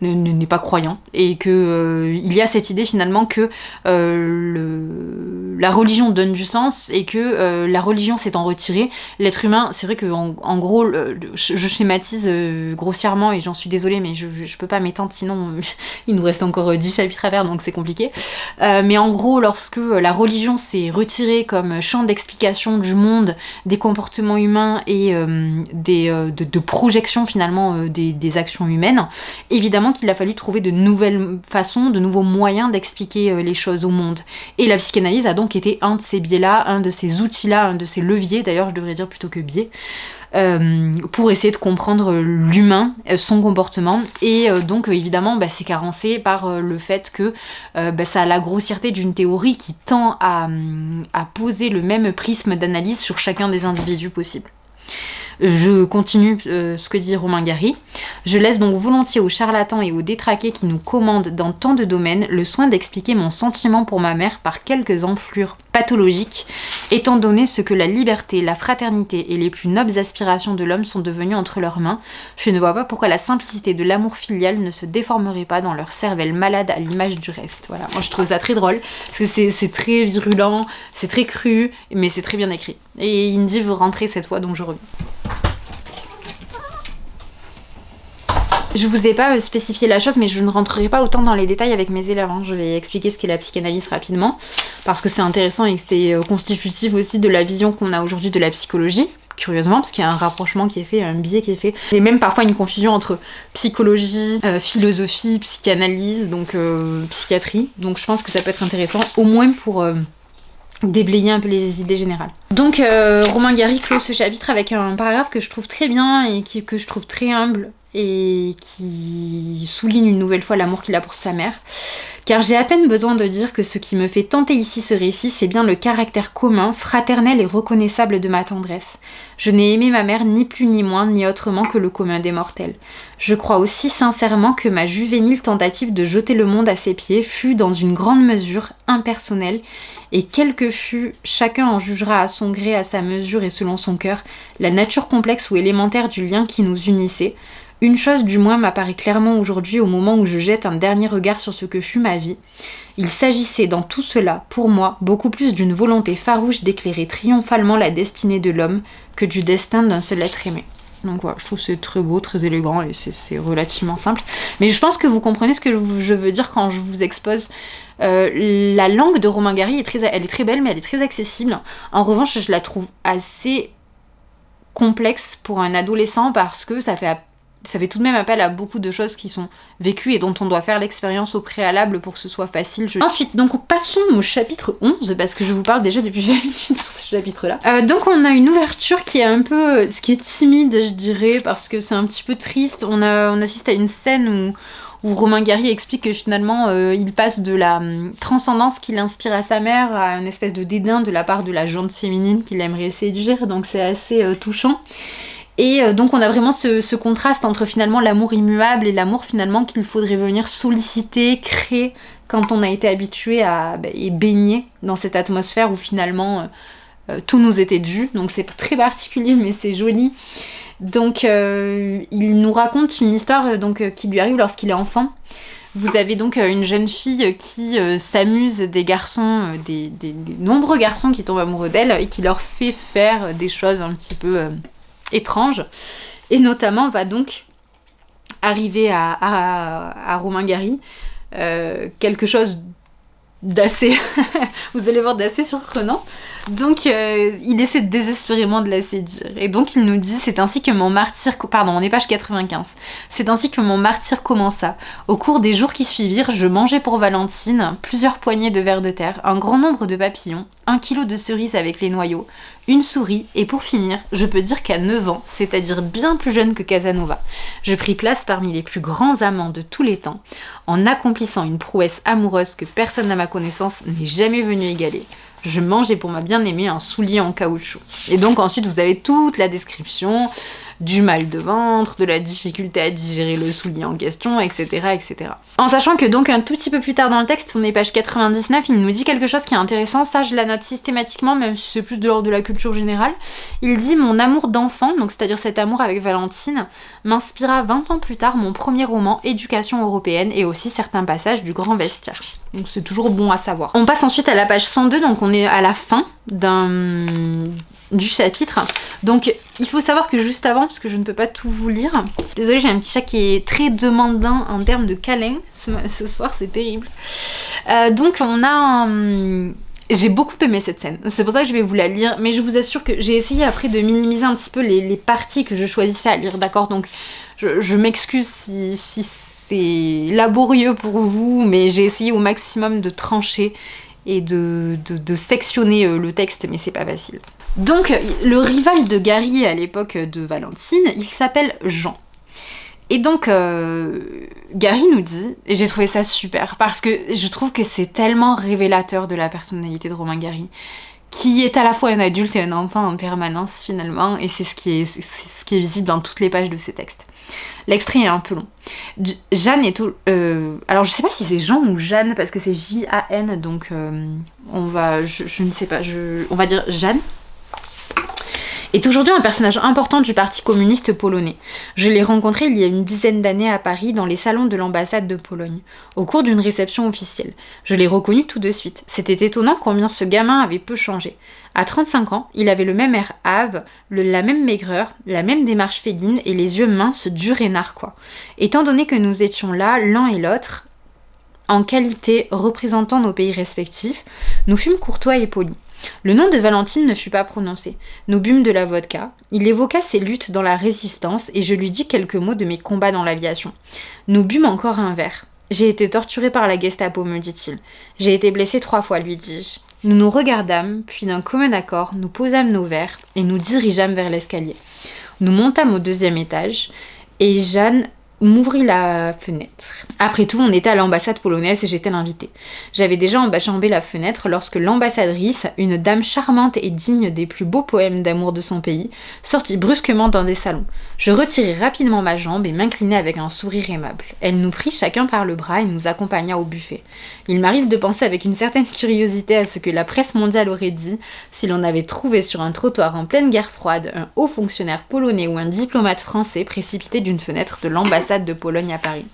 n'est pas croyant, et que il y a cette idée finalement que la religion donne du sens, et que la religion s'étant retirée, l'être humain, c'est vrai que en gros, je schématise grossièrement, et j'en suis désolée, mais je peux pas m'étendre, sinon il nous reste encore 10 chapitres à faire, donc c'est compliqué. Mais en gros, lorsque la religion s'est retirée comme champ d'explication du monde, des comportements humains et de projection finalement des actions humaines, évidemment qu'il a fallu trouver de nouvelles façons, de nouveaux moyens d'expliquer les choses au monde. Et la psychanalyse a donc été un de ces biais-là, un de ces outils-là, un de ces leviers, d'ailleurs je devrais dire plutôt que biais, pour essayer de comprendre l'humain, son comportement, et donc évidemment c'est carencé par le fait que ça a la grossièreté d'une théorie qui tend à poser le même prisme d'analyse sur chacun des individus possibles. Je continue ce que dit Romain Gary. Je laisse donc volontiers aux charlatans et aux détraqués qui nous commandent dans tant de domaines le soin d'expliquer mon sentiment pour ma mère par quelques enflures pathologiques, étant donné ce que la liberté, la fraternité et les plus nobles aspirations de l'homme sont devenues entre leurs mains. Je ne vois pas pourquoi la simplicité de l'amour filial ne se déformerait pas dans leur cervelle malade à l'image du reste. Voilà, moi je trouve ça très drôle, parce que c'est très virulent, c'est très cru, mais c'est très bien écrit. Et Indy veut rentrer cette fois, donc je reviens. Je vous ai pas spécifié la chose, mais je ne rentrerai pas autant dans les détails avec mes élèves. Je vais expliquer ce qu'est la psychanalyse rapidement, parce que c'est intéressant et que c'est constitutif aussi de la vision qu'on a aujourd'hui de la psychologie, curieusement, parce qu'il y a un rapprochement qui est fait, un biais qui est fait, et même parfois une confusion entre psychologie, philosophie, psychanalyse, donc psychiatrie. Donc je pense que ça peut être intéressant, au moins pour déblayer un peu les idées générales. Donc Romain Gary clôt ce chapitre avec un paragraphe que je trouve très bien et que je trouve très humble, et qui souligne une nouvelle fois l'amour qu'il a pour sa mère. Car j'ai à peine besoin de dire que ce qui me fait tenter ici ce récit, c'est bien le caractère commun, fraternel et reconnaissable de ma tendresse. Je n'ai aimé ma mère ni plus ni moins, ni autrement que le commun des mortels. Je crois aussi sincèrement que ma juvénile tentative de jeter le monde à ses pieds fut, dans une grande mesure, impersonnelle, et quel que fût, chacun en jugera à son gré, à sa mesure et selon son cœur, la nature complexe ou élémentaire du lien qui nous unissait. Une chose du moins m'apparaît clairement aujourd'hui au moment où je jette un dernier regard sur ce que fut ma vie. Il s'agissait dans tout cela, pour moi, beaucoup plus d'une volonté farouche d'éclairer triomphalement la destinée de l'homme que du destin d'un seul être aimé. Donc voilà, je trouve que c'est très beau, très élégant, et c'est relativement simple. Mais je pense que vous comprenez ce que je veux dire quand je vous expose. La langue de Romain Gary elle est très belle, mais elle est très accessible. En revanche, je la trouve assez complexe pour un adolescent, parce que ça fait tout de même appel à beaucoup de choses qui sont vécues et dont on doit faire l'expérience au préalable pour que ce soit facile. Ensuite, donc passons au chapitre 11, parce que je vous parle déjà depuis 20 minutes sur ce chapitre-là. Donc on a une ouverture qui est un peu... ce qui est timide, je dirais, parce que c'est un petit peu triste. On assiste à une scène où Romain Gary explique que finalement il passe de la transcendance qu'il inspire à sa mère à une espèce de dédain de la part de la jante féminine qu'il aimerait séduire, donc c'est assez touchant. Et donc on a vraiment ce contraste entre finalement l'amour immuable et l'amour finalement qu'il faudrait venir solliciter, créer quand on a été habitué et baigné dans cette atmosphère où finalement tout nous était dû. Donc c'est très particulier, mais c'est joli. Donc il nous raconte une histoire qui lui arrive lorsqu'il est enfant. Vous avez donc une jeune fille qui s'amuse des garçons, des nombreux garçons qui tombent amoureux d'elle et qui leur fait faire des choses un petit peu étranges. Et notamment va donc arriver à Romain Gary quelque chose d'assez vous allez voir d'assez surprenant. Donc il essaie désespérément de la séduire et donc il nous dit: c'est ainsi que mon martyre, pardon, on est page 95, c'est ainsi que mon martyre commença. Au cours des jours qui suivirent, je mangeai pour Valentine plusieurs poignées de vers de terre, un grand nombre de papillons, 1 kilo de cerises avec les noyaux, une souris, et pour finir, je peux dire qu'à 9 ans, c'est-à-dire bien plus jeune que Casanova, je pris place parmi les plus grands amants de tous les temps, en accomplissant une prouesse amoureuse que personne à ma connaissance n'est jamais venu égaler. Je mangeais pour ma bien-aimée un soulier en caoutchouc. Et donc ensuite vous avez toute la description du mal de ventre, de la difficulté à digérer le soulier en question, etc., etc. En sachant que donc un tout petit peu plus tard dans le texte, on est page 99, il nous dit quelque chose qui est intéressant, ça je la note systématiquement, même si c'est plus de l'ordre de la culture générale. Il dit: mon amour d'enfant, donc c'est-à-dire cet amour avec Valentine, m'inspira 20 ans plus tard mon premier roman, Éducation européenne, et aussi certains passages du Grand Vestiaire. Donc c'est toujours bon à savoir. On passe ensuite à la page 102, donc on est à la fin du chapitre. Donc il faut savoir que juste avant, parce que je ne peux pas tout vous lire, désolée, j'ai un petit chat qui est très demandant en termes de câlin ce soir, c'est terrible. Donc on a j'ai beaucoup aimé cette scène, c'est pour ça que je vais vous la lire, mais je vous assure que j'ai essayé après de minimiser un petit peu les parties que je choisissais à lire, d'accord? Donc je m'excuse si c'est laborieux pour vous, mais j'ai essayé au maximum de trancher et de sectionner le texte, mais c'est pas facile. Donc, le rival de Gary à l'époque de Valentine, il s'appelle Jean. Et donc, Gary nous dit, et j'ai trouvé ça super, parce que je trouve que c'est tellement révélateur de la personnalité de Romain Gary, qui est à la fois un adulte et un enfant en permanence finalement, et c'est ce qui est visible dans toutes les pages de ces textes. L'extrait est un peu long. Jeanne est alors je sais pas si c'est Jean ou Jeanne, parce que c'est J-A-N, donc je ne sais pas, on va dire Jeanne. Est aujourd'hui un personnage important du parti communiste polonais. Je l'ai rencontré il y a une dizaine d'années à Paris dans les salons de l'ambassade de Pologne, au cours d'une réception officielle. Je l'ai reconnu tout de suite. C'était étonnant combien ce gamin avait peu changé. À 35 ans, il avait le même air hâve, la même maigreur, la même démarche féline et les yeux minces, durs et narquois. Étant donné que nous étions là, l'un et l'autre, en qualité représentant nos pays respectifs, nous fûmes courtois et polis. Le nom de Valentine ne fut pas prononcé. Nous bûmes de la vodka. Il évoqua ses luttes dans la résistance et je lui dis quelques mots de mes combats dans l'aviation. Nous bûmes encore un verre. J'ai été torturé par la Gestapo, me dit-il. J'ai été blessé 3 fois, lui dis-je. Nous nous regardâmes, puis d'un commun accord, nous posâmes nos verres et nous dirigeâmes vers l'escalier. Nous montâmes au 2e étage et Jeanne m'ouvrit la fenêtre. Après tout, on était à l'ambassade polonaise et j'étais l'invitée. J'avais déjà enjambé la fenêtre lorsque l'ambassadrice, une dame charmante et digne des plus beaux poèmes d'amour de son pays, sortit brusquement dans des salons. Je retirai rapidement ma jambe et m'inclinai avec un sourire aimable. Elle nous prit chacun par le bras et nous accompagna au buffet. Il m'arrive de penser avec une certaine curiosité à ce que la presse mondiale aurait dit si l'on avait trouvé sur un trottoir en pleine guerre froide un haut fonctionnaire polonais ou un diplomate français précipité d'une fenêtre de l'ambassade de Pologne à Paris.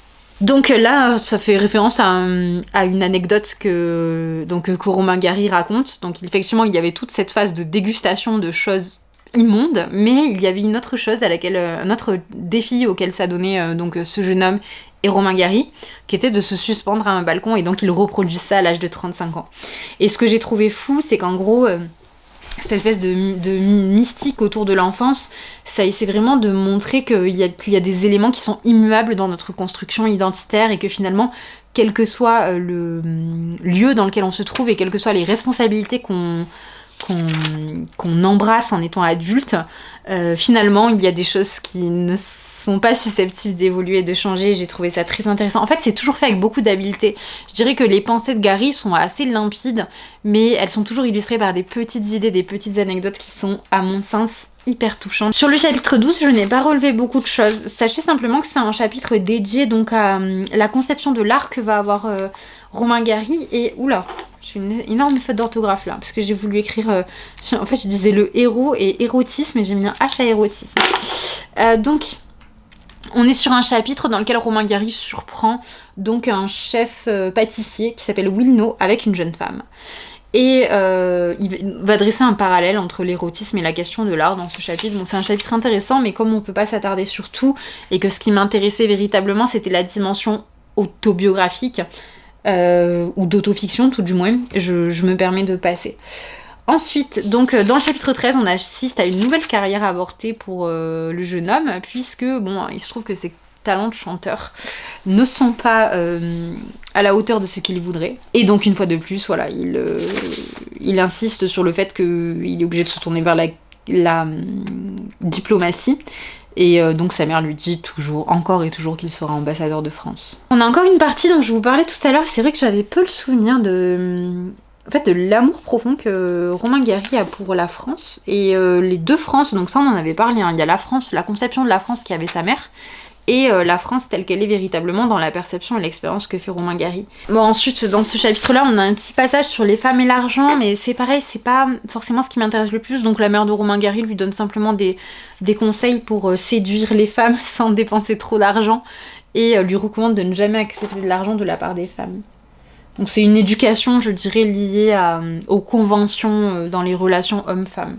Donc là, ça fait référence à une anecdote que Romain Gary raconte. Donc effectivement, il y avait toute cette phase de dégustation de choses immondes, mais il y avait une autre chose un autre défi auquel s'adonnait ce jeune homme et Romain Gary, qui était de se suspendre à un balcon, et donc il reproduit ça à l'âge de 35 ans. Et ce que j'ai trouvé fou, c'est qu'en gros, cette espèce de mystique autour de l'enfance, ça essaie vraiment de montrer qu'il y a des éléments qui sont immuables dans notre construction identitaire et que finalement, quel que soit le lieu dans lequel on se trouve et quelles que soient les responsabilités qu'on embrasse en étant adulte, finalement il y a des choses qui ne sont pas susceptibles d'évoluer et de changer. J'ai trouvé ça très intéressant. En fait, c'est toujours fait avec beaucoup d'habileté. Je dirais que les pensées de Gary sont assez limpides, mais elles sont toujours illustrées par des petites idées, des petites anecdotes qui sont, à mon sens, hyper touchantes. Sur le chapitre 12, je n'ai pas relevé beaucoup de choses. Sachez simplement que c'est un chapitre dédié donc à la conception de l'art que va avoir Romain Gary. Et oula, j'ai une énorme faute d'orthographe là, parce que j'ai voulu écrire en fait je disais le héros et érotisme et j'ai mis un H à érotisme. Donc on est sur un chapitre dans lequel Romain Gary surprend donc un chef pâtissier qui s'appelle Wilno avec une jeune femme. Et il va dresser un parallèle entre l'érotisme et la question de l'art dans ce chapitre. Bon, c'est un chapitre intéressant, mais comme on peut pas s'attarder sur tout, et que ce qui m'intéressait véritablement, c'était la dimension autobiographique, ou d'autofiction tout du moins, je me permets de passer. Ensuite, donc dans le chapitre 13, on assiste à une nouvelle carrière avortée pour le jeune homme, puisque bon, il se trouve que ses talents de chanteur ne sont pas à la hauteur de ce qu'il voudrait. Et donc une fois de plus, voilà, il insiste sur le fait qu'il est obligé de se tourner vers la diplomatie. Et donc sa mère lui dit toujours, encore et toujours, qu'il sera ambassadeur de France. On a encore une partie dont je vous parlais tout à l'heure. C'est vrai que j'avais peu le souvenir de l'amour profond que Romain Gary a pour la France. Et les deux France, donc ça on en avait parlé, hein. Il y a la France, la conception de la France qui avait sa mère, et la France telle qu'elle est véritablement dans la perception et l'expérience que fait Romain Gary. Bon, ensuite, dans ce chapitre-là, on a un petit passage sur les femmes et l'argent, mais c'est pareil, c'est pas forcément ce qui m'intéresse le plus, donc la mère de Romain Gary lui donne simplement des conseils pour séduire les femmes sans dépenser trop d'argent, et lui recommande de ne jamais accepter de l'argent de la part des femmes. Donc c'est une éducation, je dirais, liée aux conventions dans les relations hommes-femmes.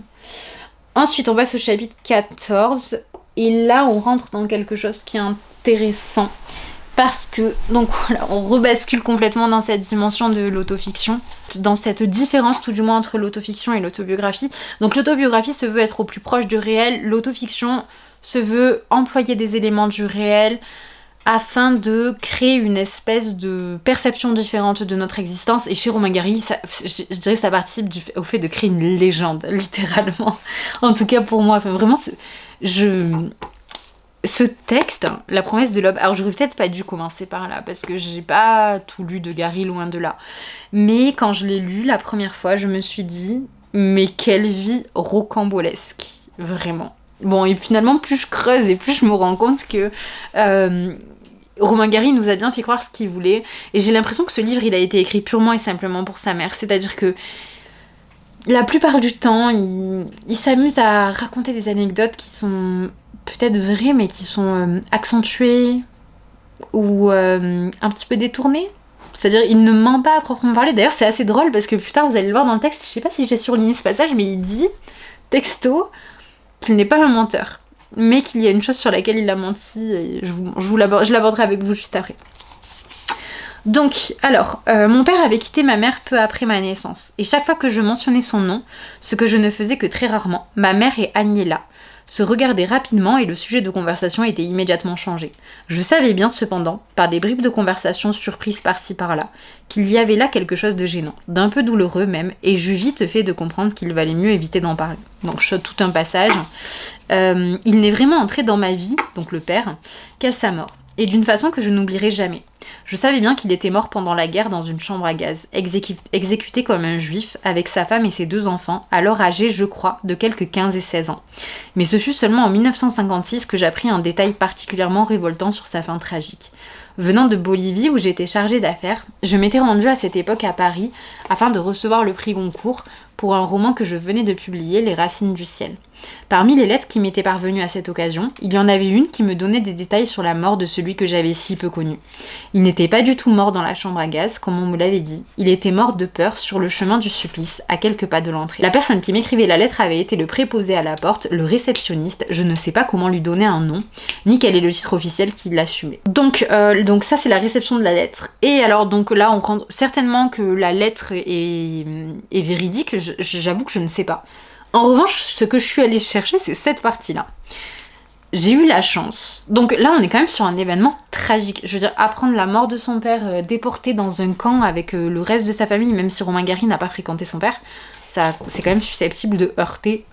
Ensuite, on passe au chapitre 14, et là, on rentre dans quelque chose qui est intéressant, parce que, donc voilà, on rebascule complètement dans cette dimension de l'autofiction, dans cette différence tout du moins entre l'autofiction et l'autobiographie. Donc l'autobiographie se veut être au plus proche du réel, l'autofiction se veut employer des éléments du réel, afin de créer une espèce de perception différente de notre existence. Et chez Romain Gary, je dirais ça participe au fait de créer une légende, littéralement. En tout cas pour moi, enfin, vraiment, ce texte, La promesse de l'aube, alors j'aurais peut-être pas dû commencer par là, parce que j'ai pas tout lu de Gary, loin de là. Mais quand je l'ai lu la première fois, je me suis dit, mais quelle vie rocambolesque, vraiment. Bon, et finalement, plus je creuse et plus je me rends compte que Romain Gary nous a bien fait croire ce qu'il voulait. Et j'ai l'impression que ce livre, il a été écrit purement et simplement pour sa mère. C'est-à-dire que la plupart du temps, il s'amuse à raconter des anecdotes qui sont peut-être vraies, mais qui sont accentuées ou un petit peu détournées. C'est-à-dire, il ne ment pas à proprement parler. D'ailleurs, c'est assez drôle parce que plus tard, vous allez le voir dans le texte, je sais pas si j'ai surligné ce passage, mais il dit, texto, qu'il n'est pas un menteur, mais qu'il y a une chose sur laquelle il a menti, et je l'aborderai avec vous juste après. Donc, alors, mon père avait quitté ma mère peu après ma naissance, et chaque fois que je mentionnais son nom, ce que je ne faisais que très rarement, ma mère et Agnella se regardaient rapidement et le sujet de conversation était immédiatement changé. Je savais bien cependant, par des bribes de conversation surprises par-ci par-là, qu'il y avait là quelque chose de gênant, d'un peu douloureux même, et j'eus vite fait de comprendre qu'il valait mieux éviter d'en parler. Donc je saute tout un passage. Il n'est vraiment entré dans ma vie, donc le père, qu'à sa mort, et d'une façon que je n'oublierai jamais. Je savais bien qu'il était mort pendant la guerre dans une chambre à gaz, exécuté comme un juif, avec sa femme et ses 2 enfants, alors âgés, je crois, de quelques 15 et 16 ans. Mais ce fut seulement en 1956 que j'appris un détail particulièrement révoltant sur sa fin tragique. Venant de Bolivie, où j'étais chargée d'affaires, je m'étais rendue à cette époque à Paris, afin de recevoir le prix Goncourt, pour un roman que je venais de publier, Les Racines du ciel. Parmi les lettres qui m'étaient parvenues à cette occasion, il y en avait une qui me donnait des détails sur la mort de celui que j'avais si peu connu. Il n'était pas du tout mort dans la chambre à gaz, comme on me l'avait dit. Il était mort de peur sur le chemin du supplice, à quelques pas de l'entrée. La personne qui m'écrivait la lettre avait été le préposé à la porte, le réceptionniste. Je ne sais pas comment lui donner un nom, ni quel est le titre officiel qui l'assumait. Donc ça c'est la réception de la lettre. Et alors donc là on rend certainement que la lettre est véridique, j'avoue que je ne sais pas. En revanche, ce que je suis allée chercher, c'est cette partie-là. J'ai eu la chance. Donc là, on est quand même sur un événement tragique. Je veux dire, apprendre la mort de son père, déporté dans un camp avec le reste de sa famille, même si Romain Gary n'a pas fréquenté son père, ça, c'est quand même susceptible de heurter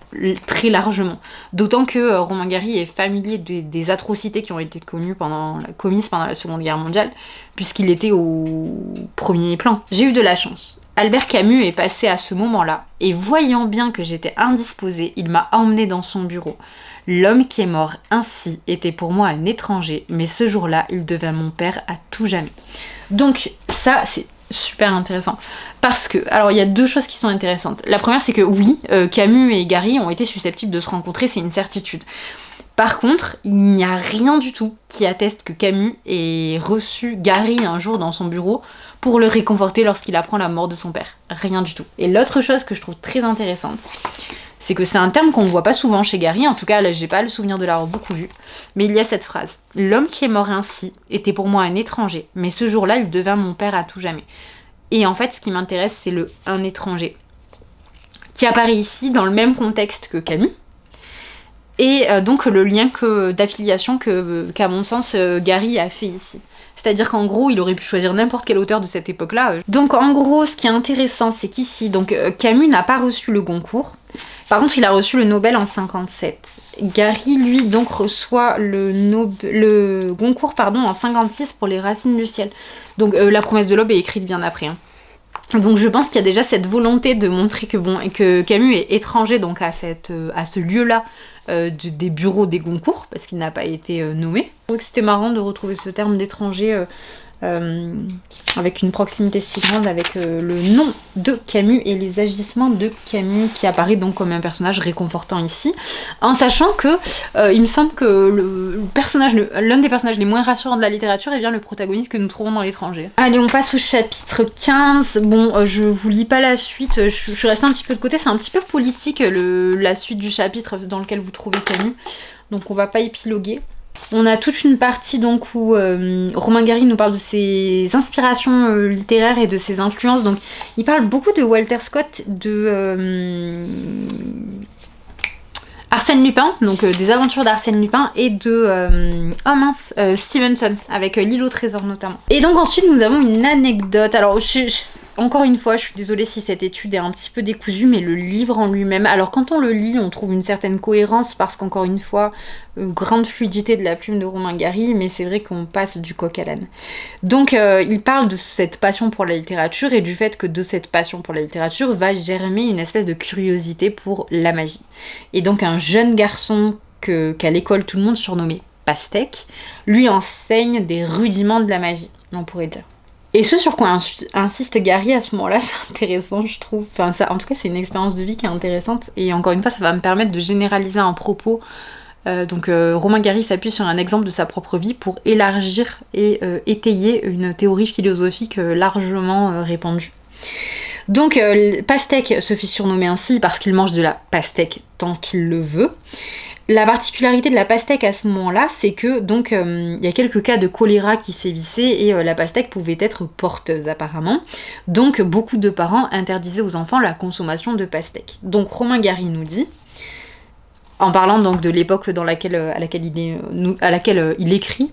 très largement. D'autant que Romain Gary est familier des atrocités qui ont été commises pendant la Seconde Guerre mondiale, puisqu'il était au premier plan. J'ai eu de la chance. Albert Camus est passé à ce moment-là, et voyant bien que j'étais indisposée, il m'a emmenée dans son bureau. L'homme qui est mort ainsi était pour moi un étranger, mais ce jour-là, il devint mon père à tout jamais. Donc ça, c'est super intéressant. Parce que, alors il y a 2 choses qui sont intéressantes. La première, c'est que oui, Camus et Gary ont été susceptibles de se rencontrer, c'est une certitude. Par contre, il n'y a rien du tout qui atteste que Camus ait reçu Gary un jour dans son bureau pour le réconforter lorsqu'il apprend la mort de son père. Rien du tout. Et l'autre chose que je trouve très intéressante, c'est que c'est un terme qu'on ne voit pas souvent chez Gary, en tout cas là j'ai pas le souvenir de l'avoir beaucoup vu, mais il y a cette phrase. L'homme qui est mort ainsi était pour moi un étranger, mais ce jour-là il devint mon père à tout jamais. Et en fait ce qui m'intéresse c'est le un étranger, qui apparaît ici dans le même contexte que Camus, et donc le lien d'affiliation qu'à mon sens Gary a fait ici. C'est-à-dire qu'en gros, il aurait pu choisir n'importe quel auteur de cette époque-là. Donc en gros, ce qui est intéressant, c'est qu'ici, donc Camus n'a pas reçu le Goncourt. Par contre, il a reçu le Nobel en 57. Gary, lui, donc reçoit le Goncourt en 56 pour Les Racines du ciel. Donc La promesse de l'aube est écrite bien après. Hein. Donc je pense qu'il y a déjà cette volonté de montrer que Camus est étranger donc à ce lieu-là des bureaux des Goncourt, parce qu'il n'a pas été nommé. Donc c'était marrant de retrouver ce terme d'étranger avec une proximité si grande avec le nom de Camus et les agissements de Camus, qui apparaît donc comme un personnage réconfortant ici, en sachant que il me semble que l'un des personnages les moins rassurants de la littérature est bien le protagoniste que nous trouvons dans l'étranger. Allez, on passe au chapitre 15. Bon, je vous lis pas la suite, je suis restée un petit peu de côté, c'est un petit peu politique la suite du chapitre dans lequel vous trouvez Camus, donc on va pas épiloguer. On a toute une partie donc où Romain Gary nous parle de ses inspirations littéraires et de ses influences. Donc il parle beaucoup de Walter Scott, de Arsène Lupin, donc des aventures d'Arsène Lupin, et de Stevenson, avec L'île au trésor notamment. Et donc ensuite nous avons une anecdote. Alors encore une fois, je suis désolée si cette étude est un petit peu décousue, mais le livre en lui-même, alors quand on le lit, on trouve une certaine cohérence, parce qu'encore une fois, grande fluidité de la plume de Romain Gary, mais c'est vrai qu'on passe du coq à l'âne. Donc il parle de cette passion pour la littérature, et du fait que de cette passion pour la littérature va germer une espèce de curiosité pour la magie. Et donc un jeune garçon qu'à l'école tout le monde surnommait Pastèque, lui enseigne des rudiments de la magie, on pourrait dire. Et ce sur quoi insiste Gary à ce moment-là, c'est intéressant, je trouve. Enfin, ça, en tout cas, c'est une expérience de vie qui est intéressante. Et encore une fois, ça va me permettre de généraliser un propos. Romain Gary s'appuie sur un exemple de sa propre vie pour élargir et étayer une théorie philosophique largement répandue. Donc, Pastèque se fait surnommer ainsi parce qu'il mange de la pastèque tant qu'il le veut. La particularité de la pastèque à ce moment-là, c'est que donc il y a quelques cas de choléra qui sévissaient et la pastèque pouvait être porteuse apparemment. Donc beaucoup de parents interdisaient aux enfants la consommation de pastèque. Donc Romain Gary nous dit, en parlant donc de l'époque à laquelle il écrit,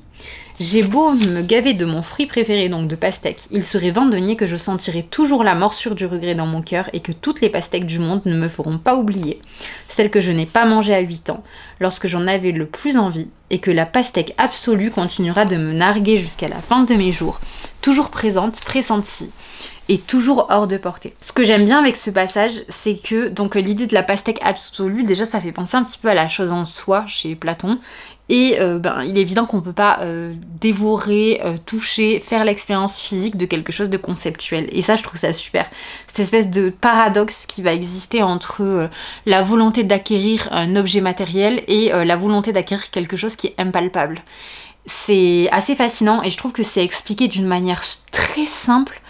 j'ai beau me gaver de mon fruit préféré, donc de pastèque, il serait vain de nier que je sentirai toujours la morsure du regret dans mon cœur et que toutes les pastèques du monde ne me feront pas oublier celle que je n'ai pas mangée à 8 ans, lorsque j'en avais le plus envie, et que la pastèque absolue continuera de me narguer jusqu'à la fin de mes jours, toujours présente, pressentie, et toujours hors de portée. Ce que j'aime bien avec ce passage, c'est que donc l'idée de la pastèque absolue, déjà ça fait penser un petit peu à la chose en soi chez Platon, et il est évident qu'on peut pas dévorer, toucher, faire l'expérience physique de quelque chose de conceptuel. Et ça, je trouve ça super. Cette espèce de paradoxe qui va exister entre la volonté d'acquérir un objet matériel et la volonté d'acquérir quelque chose qui est impalpable. C'est assez fascinant et je trouve que c'est expliqué d'une manière très simple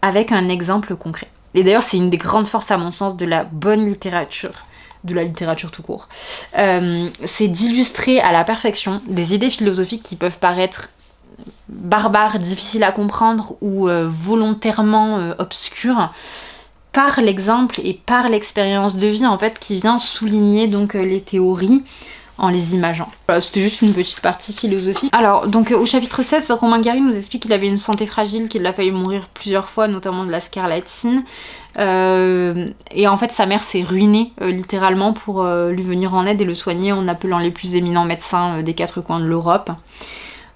avec un exemple concret. Et d'ailleurs, c'est une des grandes forces à mon sens de la bonne littérature. De la littérature tout court, c'est d'illustrer à la perfection des idées philosophiques qui peuvent paraître barbares, difficiles à comprendre ou volontairement obscures, par l'exemple et par l'expérience de vie en fait qui vient souligner donc les théories en les imageant. Voilà, c'était juste une petite partie philosophique. Alors, donc au chapitre 16, Romain Gary nous explique qu'il avait une santé fragile, qu'il a failli mourir plusieurs fois, notamment de la scarlatine. Et en fait, sa mère s'est ruinée littéralement pour lui venir en aide et le soigner en appelant les plus éminents médecins des 4 coins de l'Europe.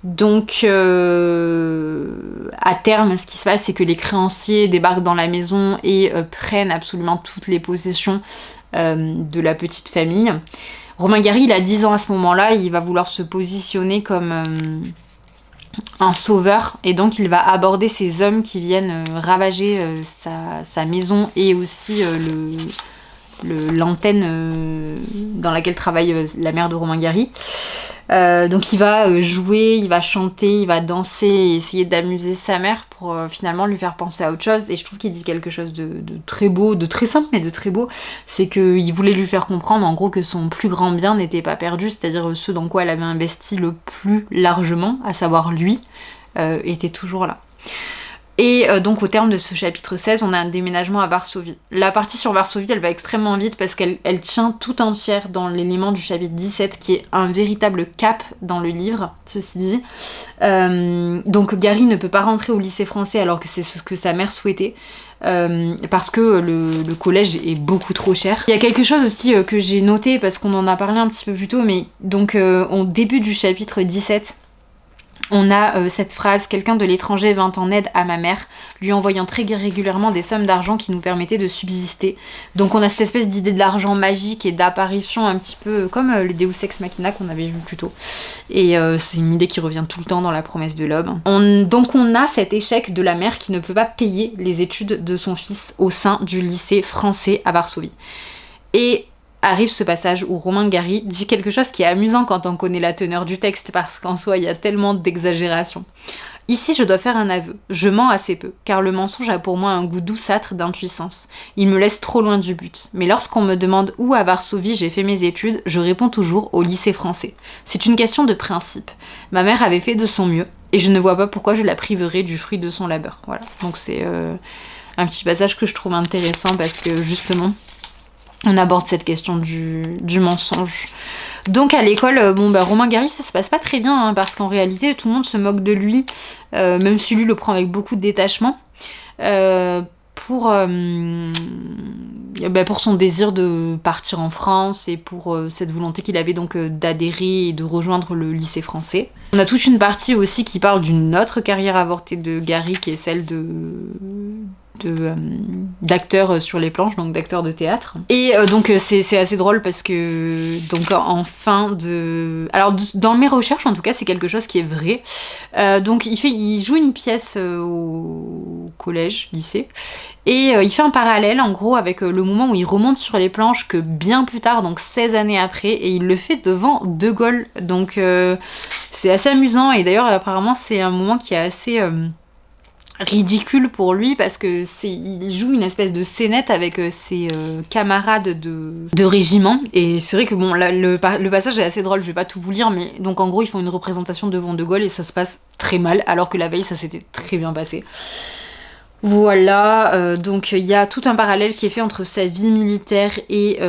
Donc, à terme, ce qui se passe, c'est que les créanciers débarquent dans la maison et prennent absolument toutes les possessions de la petite famille. Romain Gary, il a 10 ans à ce moment-là, il va vouloir se positionner comme un sauveur, et donc il va aborder ces hommes qui viennent ravager sa maison et aussi l'antenne dans laquelle travaille la mère de Romain Gary. Donc il va jouer, il va chanter, il va danser et essayer d'amuser sa mère pour finalement lui faire penser à autre chose. Et je trouve qu'il dit quelque chose de très beau, de très simple mais de très beau. C'est qu'il voulait lui faire comprendre en gros que son plus grand bien n'était pas perdu, c'est-à-dire ce dans quoi elle avait investi le plus largement, à savoir lui, était toujours là. Et donc au terme de ce chapitre 16, on a un déménagement à Varsovie. La partie sur Varsovie, elle va extrêmement vite parce qu'elle tient tout entière dans l'élément du chapitre 17 qui est un véritable cap dans le livre, ceci dit. Donc Gary ne peut pas rentrer au lycée français alors que c'est ce que sa mère souhaitait. Parce que le collège est beaucoup trop cher. Il y a quelque chose aussi que j'ai noté parce qu'on en a parlé un petit peu plus tôt, mais donc au début du chapitre 17, on a cette phrase « Quelqu'un de l'étranger vint en aide à ma mère, lui envoyant très régulièrement des sommes d'argent qui nous permettaient de subsister. » Donc on a cette espèce d'idée de l'argent magique et d'apparition un petit peu comme le Deus Ex Machina qu'on avait vu plus tôt. Et c'est une idée qui revient tout le temps dans La Promesse de l'Aube. Donc on a cet échec de la mère qui ne peut pas payer les études de son fils au sein du lycée français à Varsovie. Et arrive ce passage où Romain Gary dit quelque chose qui est amusant quand on connaît la teneur du texte, parce qu'en soi il y a tellement d'exagération. Ici je dois faire un aveu, je mens assez peu, car le mensonge a pour moi un goût douceâtre d'impuissance. Il me laisse trop loin du but. Mais lorsqu'on me demande où à Varsovie j'ai fait mes études, je réponds toujours au lycée français. C'est une question de principe. Ma mère avait fait de son mieux, et je ne vois pas pourquoi je la priverais du fruit de son labeur. Voilà, donc c'est un petit passage que je trouve intéressant parce que justement on aborde cette question du mensonge. Donc à l'école, Romain Gary, ça se passe pas très bien, hein, parce qu'en réalité, tout le monde se moque de lui, même si lui le prend avec beaucoup de détachement, pour son désir de partir en France et pour cette volonté qu'il avait donc d'adhérer et de rejoindre le lycée français. On a toute une partie aussi qui parle d'une autre carrière avortée de Gary, qui est celle d'acteurs sur les planches, donc d'acteurs de théâtre. Et donc c'est assez drôle parce que donc en fin de... Alors dans mes recherches en tout cas c'est quelque chose qui est vrai. Donc il joue une pièce au collège, lycée, et il fait un parallèle en gros avec le moment où il remonte sur les planches que bien plus tard, donc 16 années après, et il le fait devant De Gaulle. Donc c'est assez amusant, et d'ailleurs apparemment c'est un moment qui est assez... ridicule pour lui parce que il joue une espèce de scénette avec ses camarades de régiment, et c'est vrai que bon le passage est assez drôle, je vais pas tout vous lire, mais donc en gros ils font une représentation devant De Gaulle et ça se passe très mal alors que la veille ça s'était très bien passé. Voilà, donc il y a tout un parallèle qui est fait entre sa vie militaire et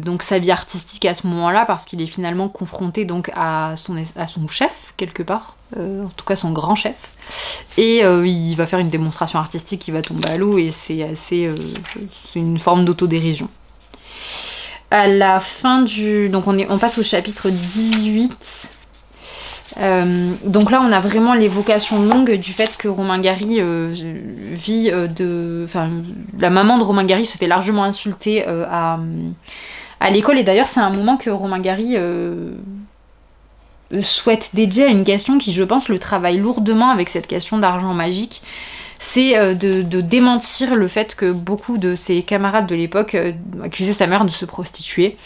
donc sa vie artistique à ce moment-là, parce qu'il est finalement confronté donc à son chef quelque part, en tout cas son grand chef, et il va faire une démonstration artistique qui va tomber à l'eau, et c'est assez c'est une forme d'autodérision. À la fin donc on passe au chapitre 18. Donc là on a vraiment l'évocation longue du fait que Romain Gary vit la maman de Romain Gary se fait largement insulter à l'école, et d'ailleurs c'est un moment que Romain Gary souhaite dédier à une question qui je pense le travaille lourdement avec cette question d'argent magique. C'est de démentir le fait que beaucoup de ses camarades de l'époque accusaient sa mère de se prostituer.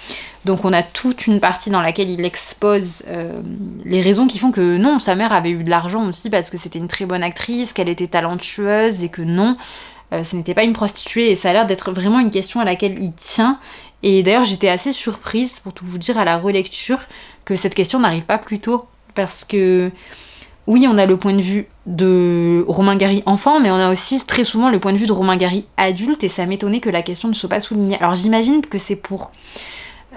Donc on a toute une partie dans laquelle il expose les raisons qui font que non, sa mère avait eu de l'argent aussi parce que c'était une très bonne actrice, qu'elle était talentueuse, et que non, ce n'était pas une prostituée, et ça a l'air d'être vraiment une question à laquelle il tient. Et d'ailleurs j'étais assez surprise, pour tout vous dire, à la relecture, que cette question n'arrive pas plus tôt, parce que oui, on a le point de vue de Romain Gary enfant, mais on a aussi très souvent le point de vue de Romain Gary adulte, et ça m'étonnait que la question ne soit pas soulignée. Alors j'imagine que c'est pour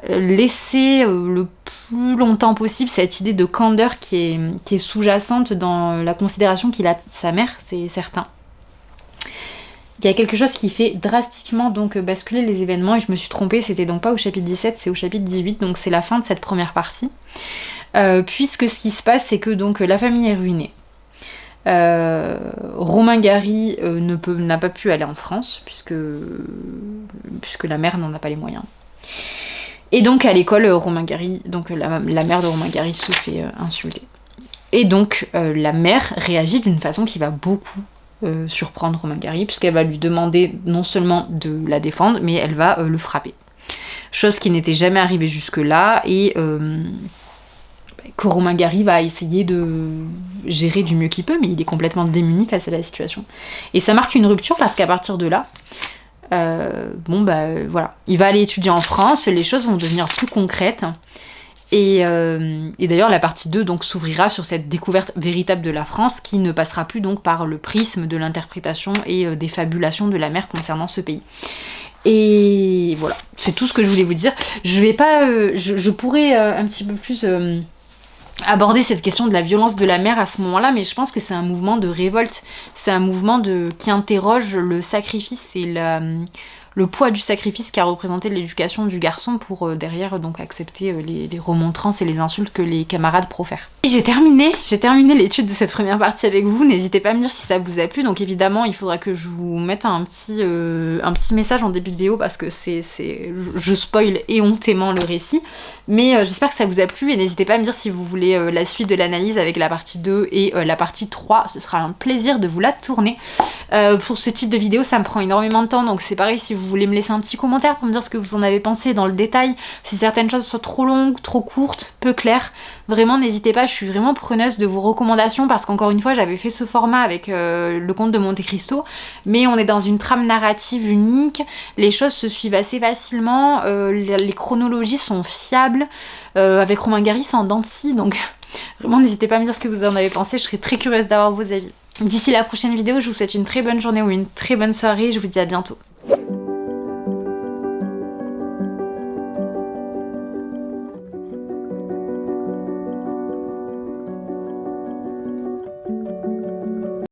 laisser le plus longtemps possible cette idée de candeur qui est sous-jacente dans la considération qu'il a de sa mère, c'est certain. Il y a quelque chose qui fait drastiquement donc basculer les événements, et je me suis trompée, c'était donc pas au chapitre 17, c'est au chapitre 18, donc c'est la fin de cette première partie. Puisque ce qui se passe, c'est que donc la famille est ruinée. Romain Gary n'a pas pu aller en France, puisque la mère n'en a pas les moyens. Et donc à l'école, Romain Gary, donc la mère de Romain Gary se fait insulter. Et donc la mère réagit d'une façon qui va beaucoup surprendre Romain Gary, puisqu'elle va lui demander non seulement de la défendre, mais elle va le frapper. chose qui n'était jamais arrivée jusque-là, et que Romain Gary va essayer de gérer du mieux qu'il peut, mais il est complètement démuni face à la situation. Et ça marque une rupture parce qu'à partir de là, voilà, il va aller étudier en France, les choses vont devenir plus concrètes. Et d'ailleurs la partie 2 donc s'ouvrira sur cette découverte véritable de la France qui ne passera plus donc par le prisme de l'interprétation et des fabulations de la mère concernant ce pays. Et voilà, c'est tout ce que je voulais vous dire. Je vais pas, je pourrais un petit peu plus aborder cette question de la violence de la mère à ce moment-là, mais je pense que c'est un mouvement de révolte, c'est un mouvement qui interroge le sacrifice et le poids du sacrifice qu'a représenté l'éducation du garçon pour derrière donc accepter les remontrances et les insultes que les camarades profèrent. Et j'ai terminé l'étude de cette première partie avec vous, n'hésitez pas à me dire si ça vous a plu, donc évidemment il faudra que je vous mette un petit message en début de vidéo parce que je spoil éhontément le récit, mais j'espère que ça vous a plu et n'hésitez pas à me dire si vous voulez la suite de l'analyse avec la partie 2 et la partie 3, ce sera un plaisir de vous la tourner. Pour ce type de vidéo ça me prend énormément de temps, donc c'est pareil si vous voulez me laisser un petit commentaire pour me dire ce que vous en avez pensé dans le détail, si certaines choses sont trop longues, trop courtes, peu claires, vraiment n'hésitez pas, je suis vraiment preneuse de vos recommandations parce qu'encore une fois j'avais fait ce format avec le Comte de Monte Cristo, mais on est dans une trame narrative unique, les choses se suivent assez facilement, les chronologies sont fiables, avec Romain Gary c'est en dents de scie, donc vraiment n'hésitez pas à me dire ce que vous en avez pensé, je serais très curieuse d'avoir vos avis. D'ici la prochaine vidéo, je vous souhaite une très bonne journée ou une très bonne soirée, je vous dis à bientôt.